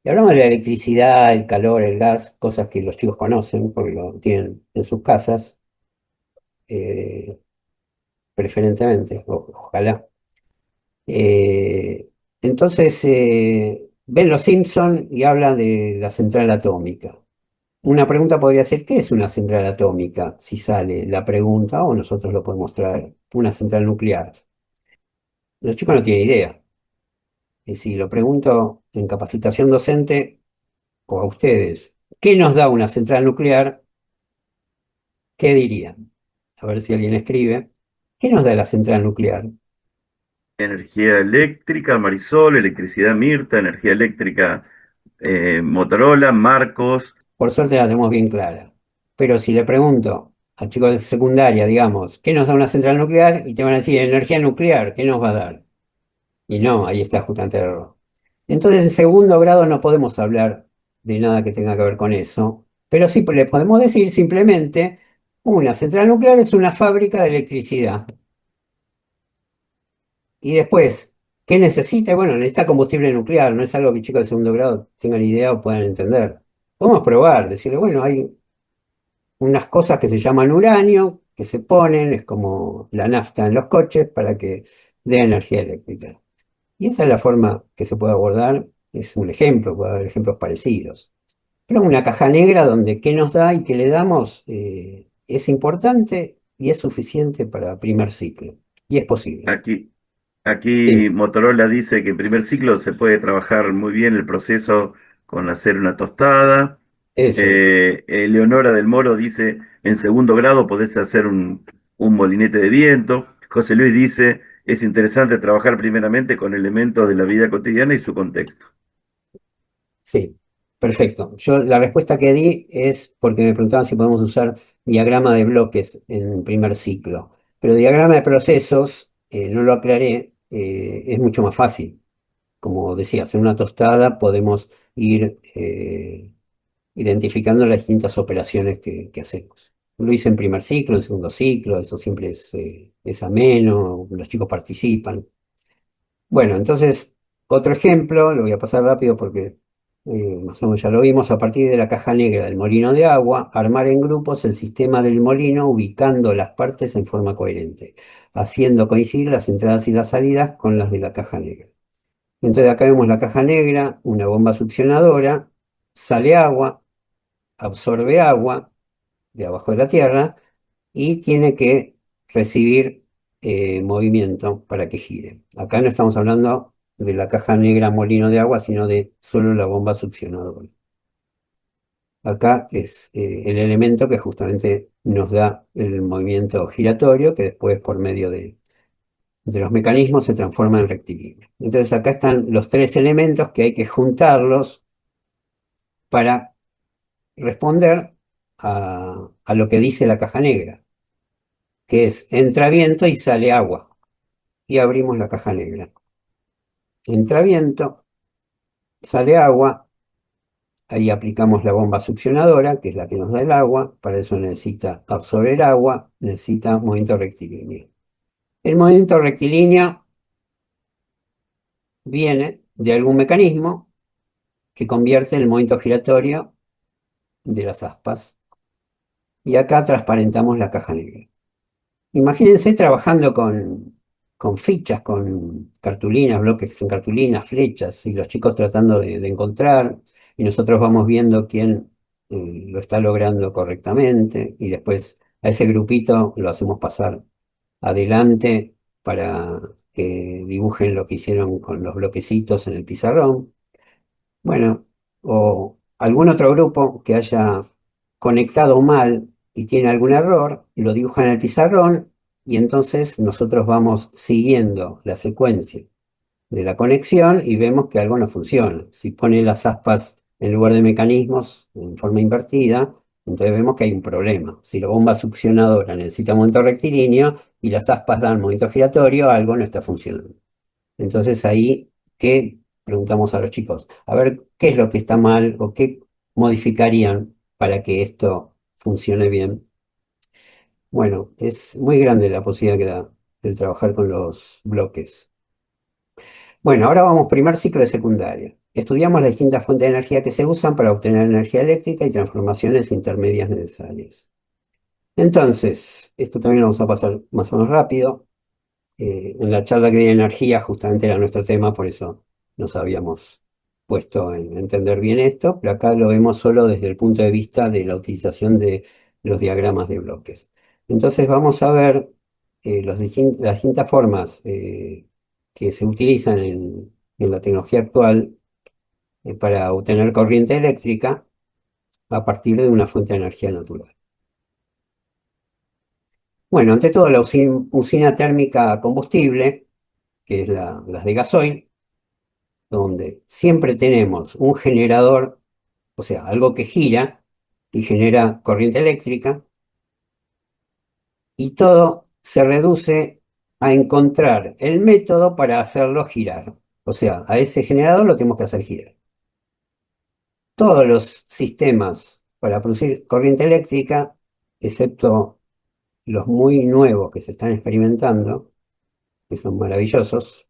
y hablamos de la electricidad, el calor, el gas, cosas que los chicos conocen porque lo tienen en sus casas, eh, preferentemente, ojalá. Eh, entonces, ven Los Simpson y habla de la central atómica. Una pregunta podría ser, ¿qué es una central atómica? Si sale la pregunta, o nosotros lo podemos traer, una central nuclear. Los chicos no tienen idea. Y si lo pregunto en capacitación docente o a ustedes, ¿qué nos da una central nuclear? ¿Qué dirían? A ver si alguien escribe. ¿Qué nos da la central nuclear? Energía eléctrica, Marisol, electricidad Mirta, energía eléctrica Motorola, Marcos, Por suerte la tenemos bien clara. Pero si le pregunto a chicos de secundaria, digamos, ¿qué nos da una central nuclear? Y te van a decir, energía nuclear, ¿qué nos va a dar? Y no, ahí está justamente el error. Entonces, en segundo grado no podemos hablar de nada que tenga que ver con eso, pero sí le podemos decir simplemente, una central nuclear es una fábrica de electricidad. Y después, ¿qué necesita? Bueno, necesita combustible nuclear, no es algo que chicos de segundo grado tengan idea o puedan entender. Podemos probar, decirle, bueno, hay unas cosas que se llaman uranio, que se ponen, es como la nafta en los coches, para que dé energía eléctrica. Y esa es la forma que se puede abordar, es un ejemplo, puede haber ejemplos parecidos. Pero una caja negra donde qué nos da y qué le damos es importante y es suficiente para primer ciclo. Y es posible. aquí, aquí Sí, Motorola dice que en primer ciclo se puede trabajar muy bien el proceso con hacer una tostada. eso es. Eleonora del Moro dice, en segundo grado podés hacer un molinete de viento. José Luis dice, es interesante trabajar primeramente con elementos de la vida cotidiana y su contexto. Sí, perfecto. Yo la respuesta que di es porque me preguntaban si podemos usar diagrama de bloques en primer ciclo. Pero diagrama de procesos, no lo aclaré, es mucho más fácil. Como decías, en una tostada podemos ir identificando las distintas operaciones que hacemos. Lo hice en primer ciclo, en segundo ciclo, eso siempre es ameno, los chicos participan. Bueno, entonces, otro ejemplo, lo voy a pasar rápido porque más o menos ya lo vimos, a partir de la caja negra del molino de agua, armar en grupos el sistema del molino ubicando las partes en forma coherente, haciendo coincidir las entradas y las salidas con las de la caja negra. Entonces acá vemos la caja negra, una bomba succionadora, sale agua, absorbe agua de abajo de la tierra y tiene que recibir movimiento para que gire. Acá no estamos hablando de la caja negra molino de agua, sino de solo la bomba succionadora. Acá es el elemento que justamente nos da el movimiento giratorio, que después por medio de los mecanismos se transforma en rectilíneo. Entonces acá están los tres elementos que hay que juntarlos para responder a lo que dice la caja negra, que es entra viento y sale agua. Y abrimos la caja negra. Entra viento, sale agua, ahí aplicamos la bomba succionadora, que es la que nos da el agua, para eso necesita absorber agua, necesita movimiento rectilíneo. El movimiento rectilíneo viene de algún mecanismo que convierte el movimiento giratorio de las aspas. Y acá transparentamos la caja negra. Imagínense trabajando con fichas, con cartulinas, bloques en cartulinas, flechas, y los chicos tratando de encontrar, y nosotros vamos viendo quién lo está logrando correctamente, y después a ese grupito lo hacemos pasar adelante para que dibujen lo que hicieron con los bloquecitos en el pizarrón. Bueno, o algún otro grupo que haya conectado mal y tiene algún error, lo dibuja en el pizarrón y entonces nosotros vamos siguiendo la secuencia de la conexión y vemos que algo no funciona. Si pone las aspas en lugar de mecanismos en forma invertida, entonces vemos que hay un problema. Si la bomba succionadora necesita movimiento rectilíneo y las aspas dan movimiento giratorio, algo no está funcionando. Entonces ahí, ¿qué preguntamos a los chicos? A ver, ¿qué es lo que está mal o qué modificarían para que esto funcione bien? Bueno, es muy grande la posibilidad que da el trabajar con los bloques. Bueno, ahora vamos primer ciclo de secundaria. Estudiamos las distintas fuentes de energía que se usan para obtener energía eléctrica y transformaciones intermedias necesarias. Entonces, esto también lo vamos a pasar más o menos rápido. En la charla que di de energía justamente era nuestro tema, por eso nos habíamos puesto en entender bien esto, pero acá lo vemos solo desde el punto de vista de la utilización de los diagramas de bloques. Entonces vamos a ver las distintas formas que se utilizan en la tecnología actual para obtener corriente eléctrica a partir de una fuente de energía natural. Bueno, ante todo la usina térmica a combustible, que es las de gasoil, donde siempre tenemos un generador, o sea, algo que gira y genera corriente eléctrica, y todo se reduce a encontrar el método para hacerlo girar. O sea, a ese generador lo tenemos que hacer girar. Todos los sistemas para producir corriente eléctrica, excepto los muy nuevos que se están experimentando, que son maravillosos,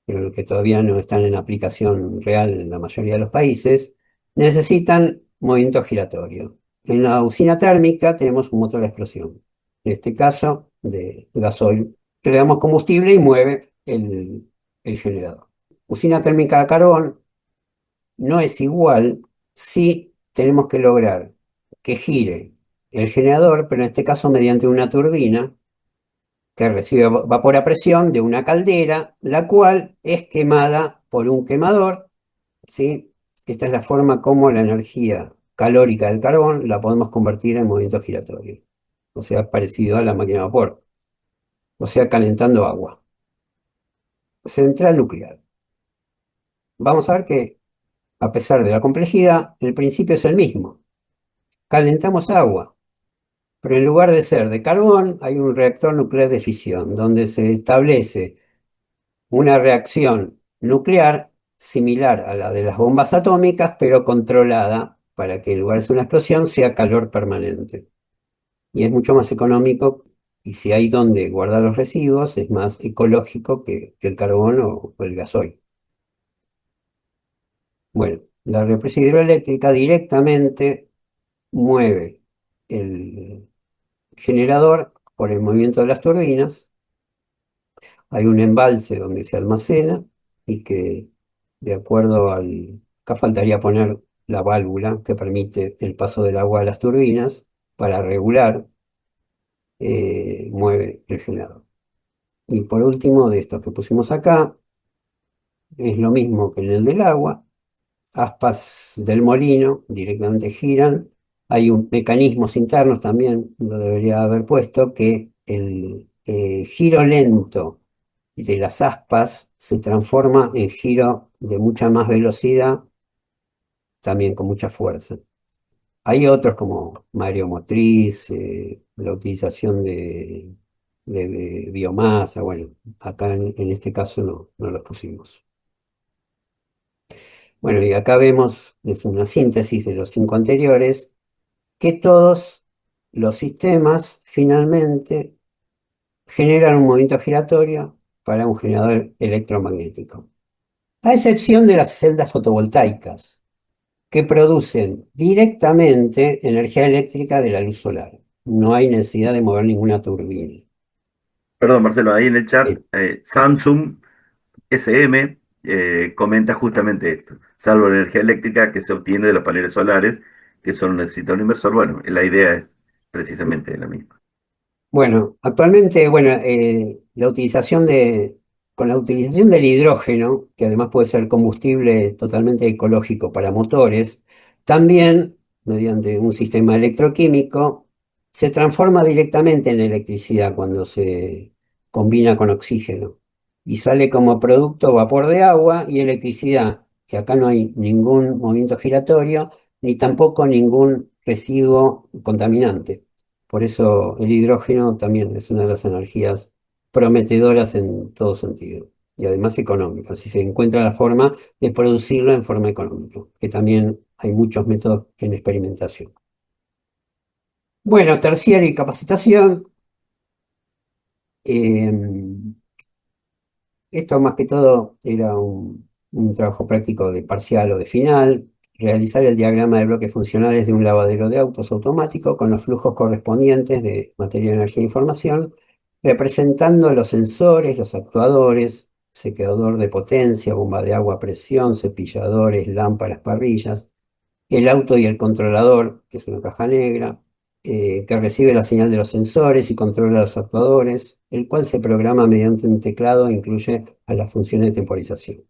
pero que todavía no están en aplicación real en la mayoría de los países, necesitan movimiento giratorio. En la usina térmica tenemos un motor a explosión, en este caso de gasoil, que le damos combustible y mueve el generador. Usina térmica a carbón no es igual si tenemos que lograr que gire el generador, pero en este caso mediante una turbina que recibe vapor a presión de una caldera, la cual es quemada por un quemador, ¿sí? Esta es la forma como la energía calórica del carbón la podemos convertir en movimiento giratorio, o sea, parecido a la máquina de vapor, o sea, calentando agua. Central nuclear. Vamos a ver que, a pesar de la complejidad, el principio es el mismo. Calentamos agua, pero en lugar de ser de carbón, hay un reactor nuclear de fisión, donde se establece una reacción nuclear similar a la de las bombas atómicas, pero controlada para que en lugar de ser una explosión sea calor permanente. Y es mucho más económico y si hay donde guardar los residuos es más ecológico que el carbón o el gasoil. Bueno, la represa hidroeléctrica directamente mueve el generador por el movimiento de las turbinas. Hay un embalse donde se almacena y que, de acuerdo al... Acá faltaría poner la válvula que permite el paso del agua a las turbinas para regular, mueve el generador. Y por último, de estos que pusimos acá, es lo mismo que en el del agua, aspas del molino directamente giran. Hay mecanismos internos también, lo debería haber puesto, que el giro lento de las aspas se transforma en giro de mucha más velocidad, también con mucha fuerza. Hay otros como mareomotriz, la utilización de biomasa, bueno, acá en este caso no los pusimos. Bueno, y acá vemos, es una síntesis de los 5 anteriores, que todos los sistemas finalmente generan un movimiento giratorio para un generador electromagnético, a excepción de las celdas fotovoltaicas, que producen directamente energía eléctrica de la luz solar. No hay necesidad de mover ninguna turbina. Perdón, Marcelo, ahí en el chat, Sí. Samsung SM comenta justamente esto, salvo la energía eléctrica que se obtiene de los paneles solares, que solo necesita un inversor. Bueno, la idea es precisamente la misma. Bueno, actualmente, bueno, con la utilización del hidrógeno, que además puede ser combustible totalmente ecológico para motores, también, mediante un sistema electroquímico, se transforma directamente en electricidad cuando se combina con oxígeno y sale como producto vapor de agua y electricidad. Y acá no hay ningún movimiento giratorio ni tampoco ningún residuo contaminante. Por eso el hidrógeno también es una de las energías prometedoras en todo sentido y además económica, si se encuentra la forma de producirlo en forma económica, que también hay muchos métodos en experimentación. Bueno, terciario y capacitación. eh, Esto más que todo era un trabajo práctico de parcial o de final, realizar el diagrama de bloques funcionales de un lavadero de autos automático con los flujos correspondientes de materia, energía e información, representando los sensores, los actuadores, secador de potencia, bomba de agua a presión, cepilladores, lámparas, parrillas, el auto y el controlador, que es una caja negra, que recibe la señal de los sensores y controla los actuadores, el cual se programa mediante un teclado e incluye a las funciones de temporización.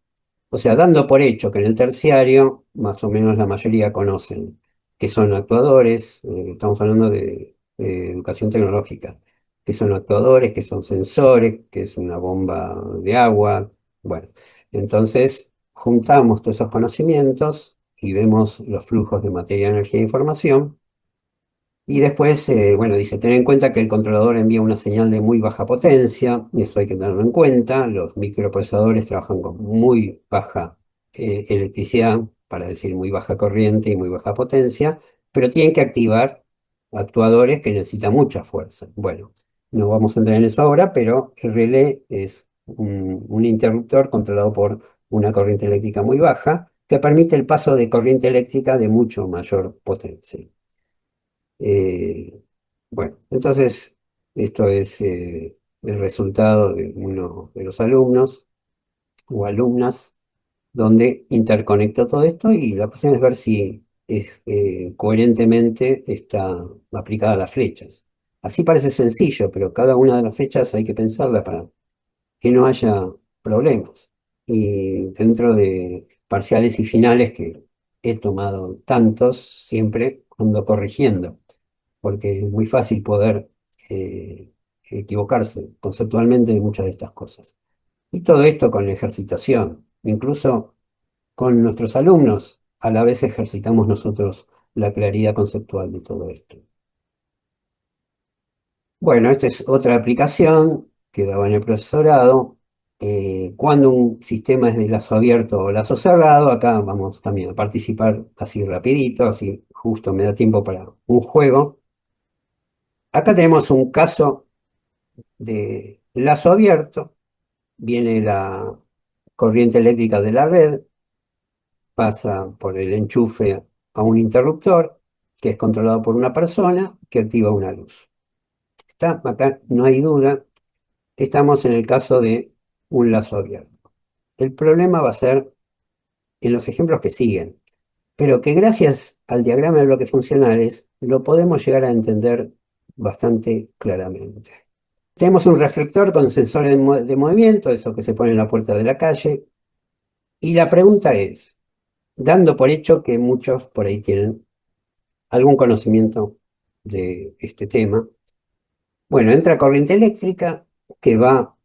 O sea, dando por hecho que en el terciario, más o menos la mayoría conocen que son actuadores, estamos hablando de educación tecnológica, que son actuadores, que son sensores, que es una bomba de agua. Bueno, entonces juntamos todos esos conocimientos y vemos los flujos de materia, energía e información y después, bueno, dice, tener en cuenta que el controlador envía una señal de muy baja potencia, y eso hay que tenerlo en cuenta. Los microprocesadores trabajan con muy baja electricidad, para decir muy baja corriente y muy baja potencia, pero tienen que activar actuadores que necesitan mucha fuerza. Bueno, no vamos a entrar en eso ahora, pero el relé es un interruptor controlado por una corriente eléctrica muy baja, que permite el paso de corriente eléctrica de mucho mayor potencia. Eh, bueno, entonces esto es el resultado de uno de los alumnos o alumnas donde interconectó todo esto y la cuestión es ver si coherentemente está aplicada a las flechas. Así parece sencillo, pero cada una de las flechas hay que pensarla para que no haya problemas. Y dentro de parciales y finales que he tomado tantos, siempre ando corrigiendo porque es muy fácil poder equivocarse conceptualmente de muchas de estas cosas. Y todo esto con ejercitación, incluso con nuestros alumnos, a la vez ejercitamos nosotros la claridad conceptual de todo esto. Bueno, esta es otra aplicación que daba en el profesorado. Cuando un sistema es de lazo abierto o lazo cerrado, acá vamos también a participar así rapidito, así justo me da tiempo para un juego. Acá tenemos un caso de lazo abierto, viene la corriente eléctrica de la red, pasa por el enchufe a un interruptor que es controlado por una persona que activa una luz. Acá no hay duda que estamos en el caso de un lazo abierto. El problema va a ser en los ejemplos que siguen, pero que gracias al diagrama de bloques funcionales lo podemos llegar a entender bastante claramente. Tenemos un reflector con sensor de movimiento, eso que se pone en la puerta de la calle. Y la pregunta es, dando por hecho que muchos por ahí tienen algún conocimiento de este tema, bueno, entra corriente eléctrica que va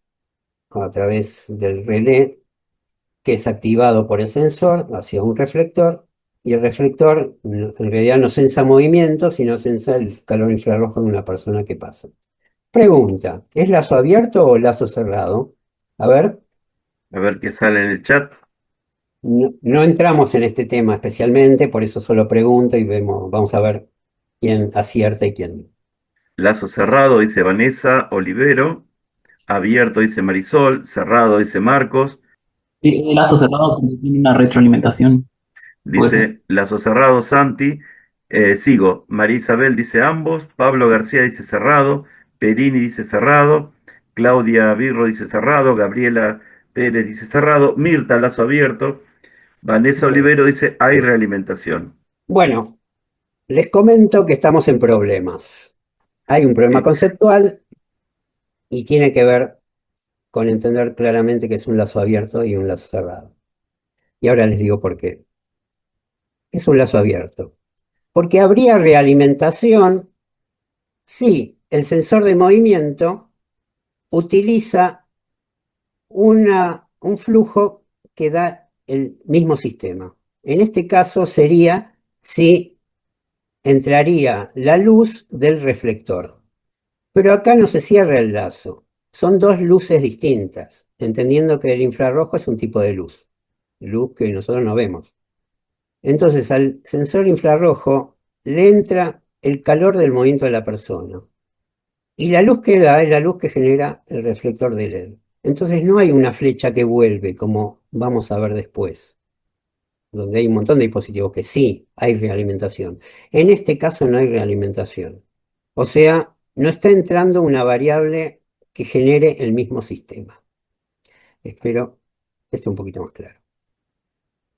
a través del relé que es activado por el sensor hacia un reflector y el reflector en realidad no sensa movimiento, sino sensa el calor infrarrojo de una persona que pasa. Pregunta, ¿es lazo abierto o lazo cerrado? A ver. A ver qué sale en el chat. no entramos en este tema especialmente, por eso solo pregunto y vamos a ver quién acierta y quién no. Lazo cerrado, dice Vanessa Olivero. Abierto, dice Marisol. Cerrado, dice Marcos. El lazo cerrado porque tiene una retroalimentación, puede ser. Dice Lazo cerrado, Santi. Sigo. María Isabel dice ambos. Pablo García dice cerrado. Perini dice cerrado. Claudia Birro dice cerrado. Gabriela Pérez dice cerrado. Mirta Lazo abierto. Vanessa Olivero dice hay realimentación. Bueno, les comento que estamos en problemas. Hay un problema Sí. conceptual y tiene que ver con entender claramente que es un lazo abierto y un lazo cerrado. Y ahora les digo por qué. Es un lazo abierto. Porque habría realimentación si el sensor de movimiento utiliza un flujo que da el mismo sistema. En este caso sería si entraría la luz del reflector. Pero acá no se cierra el lazo. Son dos luces distintas, entendiendo que el infrarrojo es un tipo de luz que nosotros no vemos. Entonces al sensor infrarrojo le entra el calor del movimiento de la persona. Y la luz que da es la luz que genera el reflector de LED. Entonces no hay una flecha que vuelve, como vamos a ver después, donde hay un montón de dispositivos que sí hay realimentación. En este caso no hay realimentación. O sea, no está entrando una variable que genere el mismo sistema. Espero que esté un poquito más claro.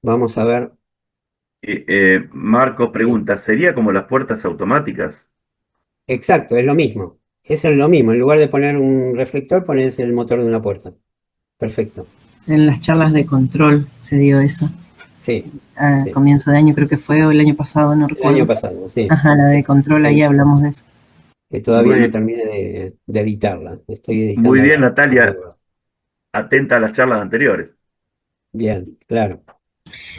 Vamos a ver. Marcos Sí. pregunta, ¿sería como las puertas automáticas? Exacto, es lo mismo. Eso es lo mismo. En lugar de poner un reflector, pones el motor de una puerta. Perfecto. En las charlas de control se dio eso. Sí, A sí. comienzo de año creo que fue, o el año pasado, no El año recuerdo. pasado, sí. Ajá, la de control, ahí hablamos de eso. Que todavía no Muy, terminé de editarla. Estoy muy editando bien, la Natalia, prueba. atenta a las charlas anteriores. Bien, claro.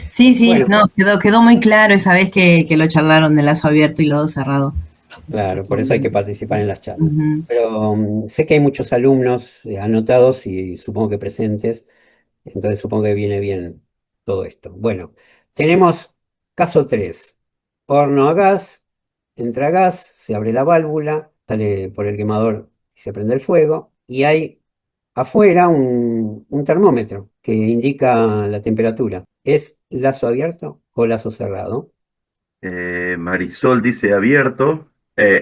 Sí, sí, Bueno, no, quedó muy claro esa vez que lo charlaron de lazo abierto y lodo cerrado. Eso claro, estuvo por eso hay que bien. participar en las charlas. Ujú. Pero sé que hay muchos alumnos anotados y supongo que presentes, entonces supongo que viene bien todo esto. Bueno, tenemos caso 3. Horno a gas, entra gas, se abre la válvula, sale por el quemador y se prende el fuego, y hay afuera un termómetro que indica la temperatura. ¿Es lazo abierto o lazo cerrado? Marisol dice abierto.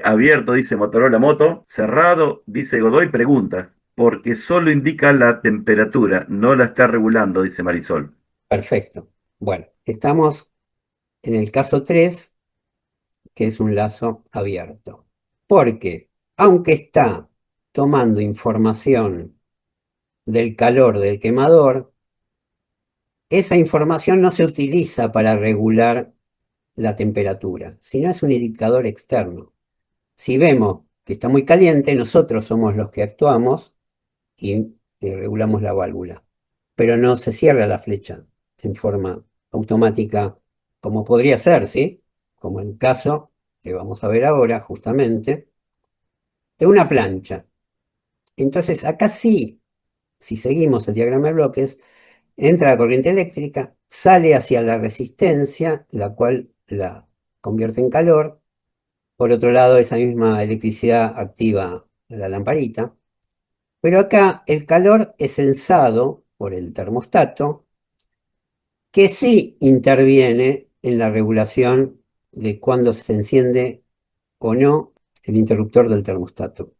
Abierto dice Motorola Moto. Cerrado dice Godoy pregunta. Porque solo indica la temperatura, no la está regulando, dice Marisol. Perfecto. Bueno, estamos en el caso 3, que es un lazo abierto. Porque, aunque está tomando información del calor del quemador, esa información no se utiliza para regular la temperatura, sino es un indicador externo. Si vemos que está muy caliente, nosotros somos los que actuamos y regulamos la válvula. Pero no se cierra la flecha en forma automática, como podría ser, ¿sí? Como el caso que vamos a ver ahora, justamente, de una plancha. Entonces, acá sí, si seguimos el diagrama de bloques, entra la corriente eléctrica, sale hacia la resistencia, la cual la convierte en calor. Por otro lado, esa misma electricidad activa la lamparita. Pero acá el calor es sensado por el termostato, que sí interviene en la regulación de cuándo se enciende o no el interruptor del termostato.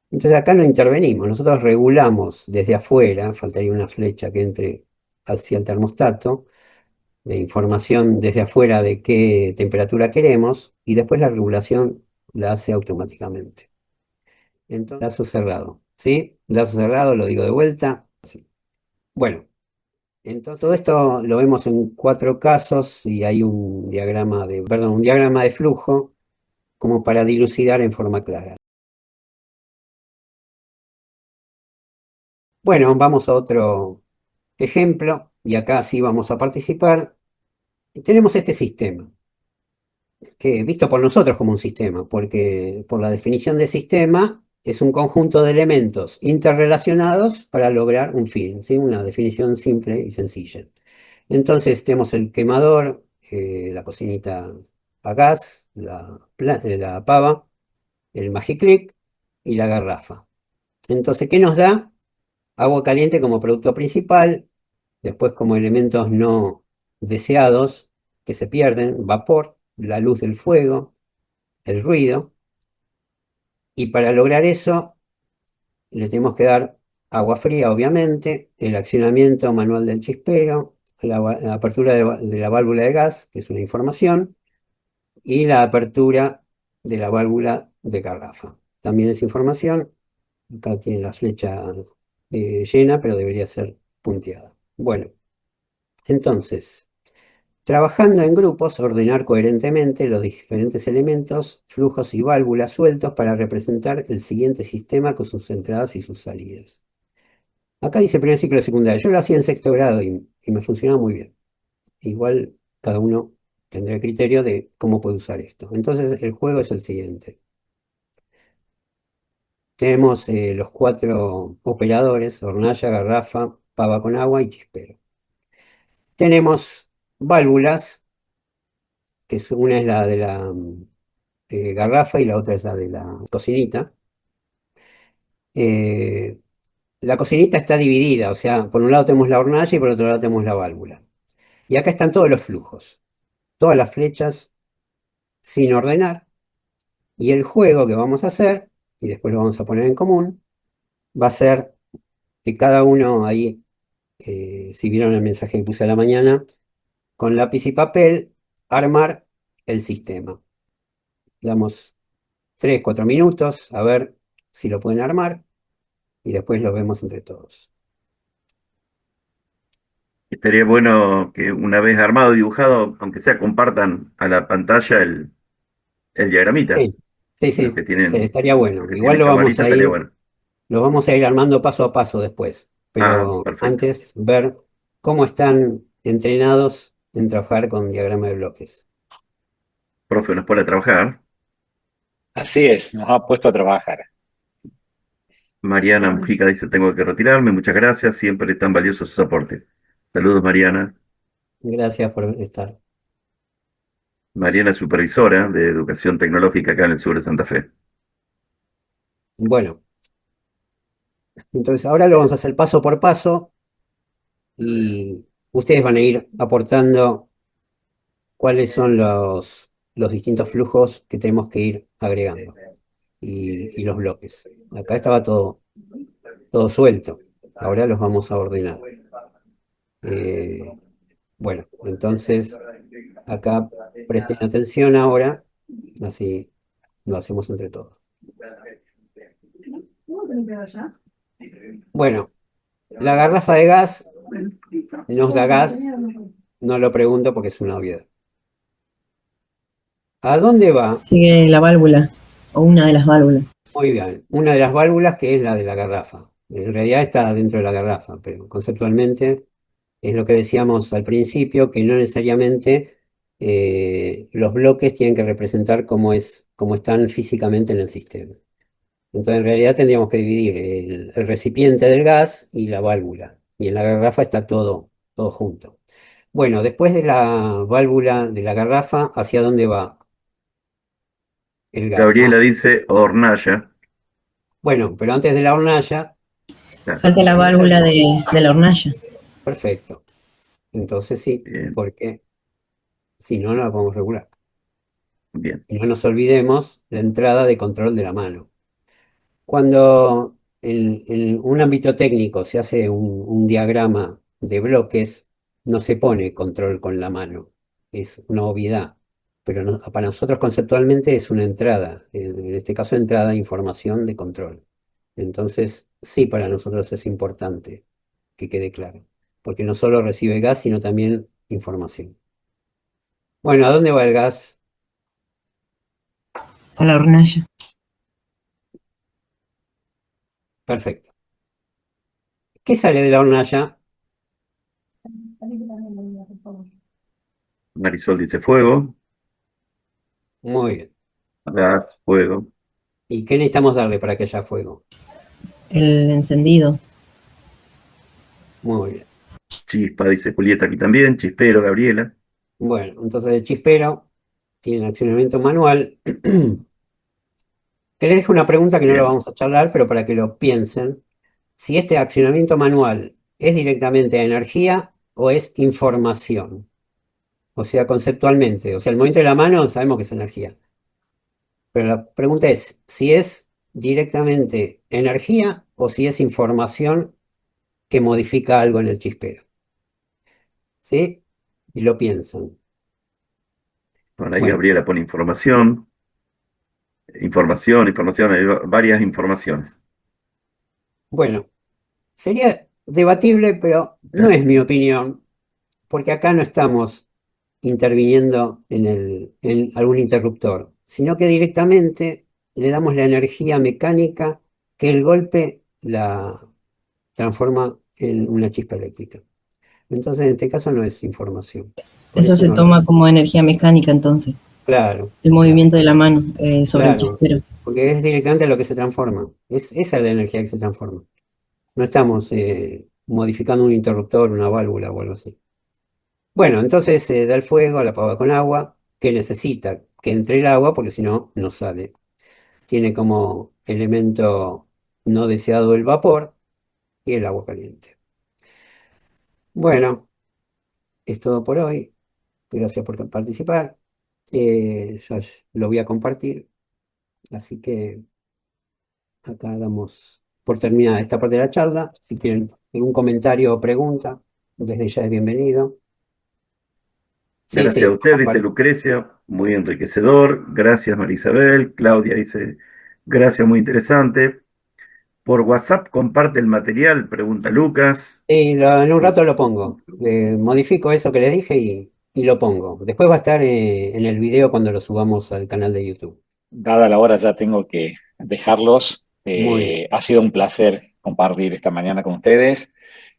Entonces acá no intervenimos, nosotros regulamos desde afuera, faltaría una flecha que entre hacia el termostato, de información desde afuera de qué temperatura queremos, y después la regulación la hace automáticamente. Entonces, lazo cerrado, ¿sí? Lazo cerrado, lo digo de vuelta. Sí. Bueno, entonces todo esto lo vemos en 4 casos y hay un diagrama de flujo como para dilucidar en forma clara. Bueno, vamos a otro ejemplo y acá sí vamos a participar. Tenemos este sistema, que visto por nosotros como un sistema, porque por la definición de sistema es un conjunto de elementos interrelacionados para lograr un fin, ¿sí? Una definición simple y sencilla. Entonces tenemos el quemador, la cocinita a gas, la pava, el Magiclick y la garrafa. Entonces, ¿qué nos da? Agua caliente como producto principal, después como elementos no deseados que se pierden, vapor, la luz del fuego, el ruido, y para lograr eso le tenemos que dar agua fría, obviamente, el accionamiento manual del chispero, la apertura de la válvula de gas, que es una información, y la apertura de la válvula de garrafa. También es información. Acá tiene la flecha llena, pero debería ser punteada. Bueno, entonces, trabajando en grupos, ordenar coherentemente los diferentes elementos, flujos y válvulas sueltos para representar el siguiente sistema con sus entradas y sus salidas. Acá dice primer ciclo de secundaria. Yo lo hacía en sexto grado y me funcionaba muy bien. Igual cada uno tendrá criterio de cómo puede usar esto. Entonces, el juego es el siguiente. Tenemos los 4 operadores: hornalla, garrafa, pava con agua y chispero. Tenemos válvulas, una es la de la garrafa y la otra es la de la cocinita. Eh, la cocinita está dividida, o sea, por un lado tenemos la hornalla y por otro lado tenemos la válvula. Y acá están todos los flujos, todas las flechas sin ordenar. Y el juego que vamos a hacer, y después lo vamos a poner en común, va a ser que cada uno ahí, si vieron el mensaje que puse a la mañana, con lápiz y papel, armar el sistema. Damos 3, 4 minutos a ver si lo pueden armar y después lo vemos entre todos. Estaría bueno que una vez armado y dibujado, aunque sea compartan a la pantalla el diagramita. Sí, sí, Los sí, que sí, tienen, estaría los bueno. que Igual tienen camarita estaría bueno. lo vamos a ir armando paso a paso después, Ah, pero perfecto. antes ver cómo están entrenados en trabajar con diagrama de bloques. Profe, nos pone a trabajar. Así es, nos ha puesto a trabajar. Mariana Mujica dice, tengo que retirarme. Muchas gracias. Siempre tan valiosos sus aportes. Saludos, Mariana. Gracias por estar. Mariana es supervisora de educación tecnológica acá en el sur de Santa Fe. Bueno, entonces ahora lo vamos a hacer paso por paso y ustedes van a ir aportando cuáles son los distintos flujos que tenemos que ir agregando y los bloques. Acá estaba todo suelto, ahora los vamos a ordenar. Bueno, entonces acá presten atención ahora, así lo hacemos entre todos. Bueno, la garrafa de gas nos da gas, no lo pregunto porque es una obviedad. ¿A dónde va? Sigue la válvula, o una de las válvulas. Muy bien, una de las válvulas que es la de la garrafa. En realidad está dentro de la garrafa, pero conceptualmente es lo que decíamos al principio, que no necesariamente los bloques tienen que representar cómo están físicamente en el sistema. Entonces en realidad tendríamos que dividir el recipiente del gas y la válvula. Y en la garrafa está todo junto. Bueno, después de la válvula de la garrafa, ¿hacia dónde va el gas? Gabriela dice hornalla. Bueno, pero antes de la hornalla, Claro, Falta la válvula de la hornalla. perfecto. Entonces sí, bien, porque si no, no la podemos regular. bien. Y no nos olvidemos la entrada de control de la mano. Cuando en un ámbito técnico se hace un diagrama de bloques, no se pone control con la mano, es una obviedad, pero para nosotros conceptualmente es una entrada, en este caso entrada de información de control. Entonces, sí, para nosotros es importante que quede claro, porque no solo recibe gas, sino también información. Bueno, ¿a dónde va el gas? A la hornalla. Perfecto. ¿Qué sale de la hornalla? Marisol dice fuego, Muy bien. gas, fuego. ¿Y qué necesitamos darle para que haya fuego? El encendido. Muy bien. Chispa, dice Julieta aquí también, Chispero, Gabriela. Bueno, entonces el chispero tiene accionamiento manual. Que les dejo una pregunta que no lo Bien, vamos a charlar, pero para que lo piensen. Si este accionamiento manual es directamente energía o es información. O sea, conceptualmente. O sea, el movimiento de la mano sabemos que es energía. Pero la pregunta es si es directamente energía o si es información que modifica algo en el chispero. ¿Sí? Y lo piensan. por ahí Bueno, Gabriela pone información, hay varias informaciones. bueno, sería debatible, pero no es mi opinión, porque acá no estamos interviniendo en algún interruptor, sino que directamente le damos la energía mecánica que el golpe la transforma en una chispa eléctrica. Entonces, en este caso no es información. Por Eso eso se no lo... toma como energía mecánica entonces, Claro, el claro, movimiento de la mano sobre el claro. chispero. Porque es directamente lo que se transforma. Esa es la energía que se transforma. No estamos modificando un interruptor, una válvula o algo así. Bueno, entonces se da el fuego, la apaga con agua, que necesita que entre el agua porque si no, no sale. Tiene como elemento no deseado el vapor y el agua caliente. Bueno, es todo por hoy. Gracias por participar. Ya lo voy a compartir, así que acá damos por terminada esta parte de la charla. Si tienen algún comentario o pregunta, desde ya es bienvenido. Sí, Gracias a sí, usted, dice Lucrecia, muy enriquecedor. Gracias, María Isabel. Claudia dice, gracias, muy interesante. Por WhatsApp comparte el material, pregunta Lucas. sí, en un rato lo pongo. Modifico eso que les dije y lo pongo. Después va a estar en el video cuando lo subamos al canal de YouTube. Dada la hora ya tengo que dejarlos. Muy bien. Ha sido un placer compartir esta mañana con ustedes.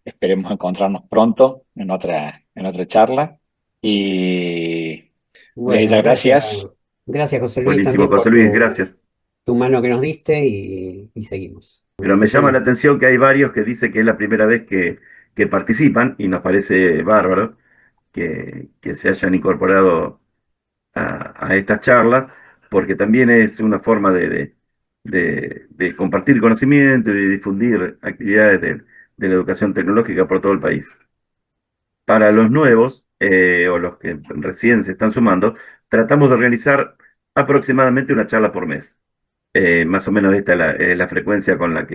Esperemos encontrarnos pronto en otra charla. Y desde Bueno, ya gracias. gracias. Gracias, José Luis, Buenísimo, también José por Luis, gracias. tu mano que nos diste y seguimos. Pero me Que llama la tengas- atención que hay varios que dicen que es la primera vez que participan y nos parece bárbaro que se hayan incorporado a estas charlas, porque también es una forma de compartir conocimiento y de difundir actividades de la educación tecnológica por todo el país. Para los nuevos o los que recién se están sumando, tratamos de organizar aproximadamente una charla por mes. Más o menos esta es la frecuencia con la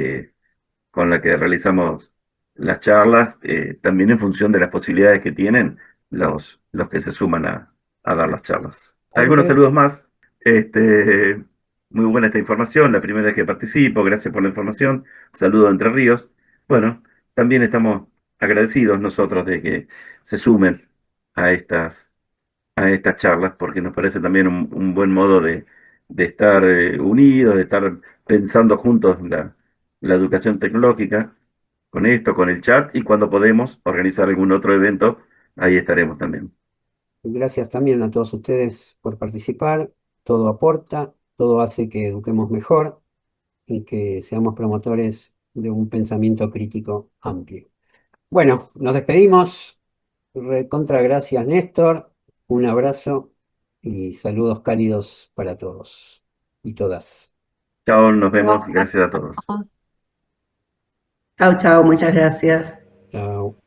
que realizamos las charlas, también en función de las posibilidades que tienen los que se suman a dar las charlas. Algunos Antes, saludos más. Este, muy buena esta información, la primera vez que participo, gracias por la información. Saludo de Entre Ríos. Bueno, también estamos agradecidos nosotros de que se sumen a a estas charlas, porque nos parece también un buen modo de estar unidos, de estar pensando juntos la educación tecnológica, con esto, con el chat, y cuando podemos organizar algún otro evento, ahí estaremos también. gracias también a todos ustedes por participar. Todo aporta, todo hace que eduquemos mejor y que seamos promotores de un pensamiento crítico amplio. Bueno, nos despedimos. Recontra gracias, Néstor. Un abrazo y saludos cálidos para todos y todas. Chao, nos vemos, gracias a todos. Chao, chao, muchas gracias. Chao.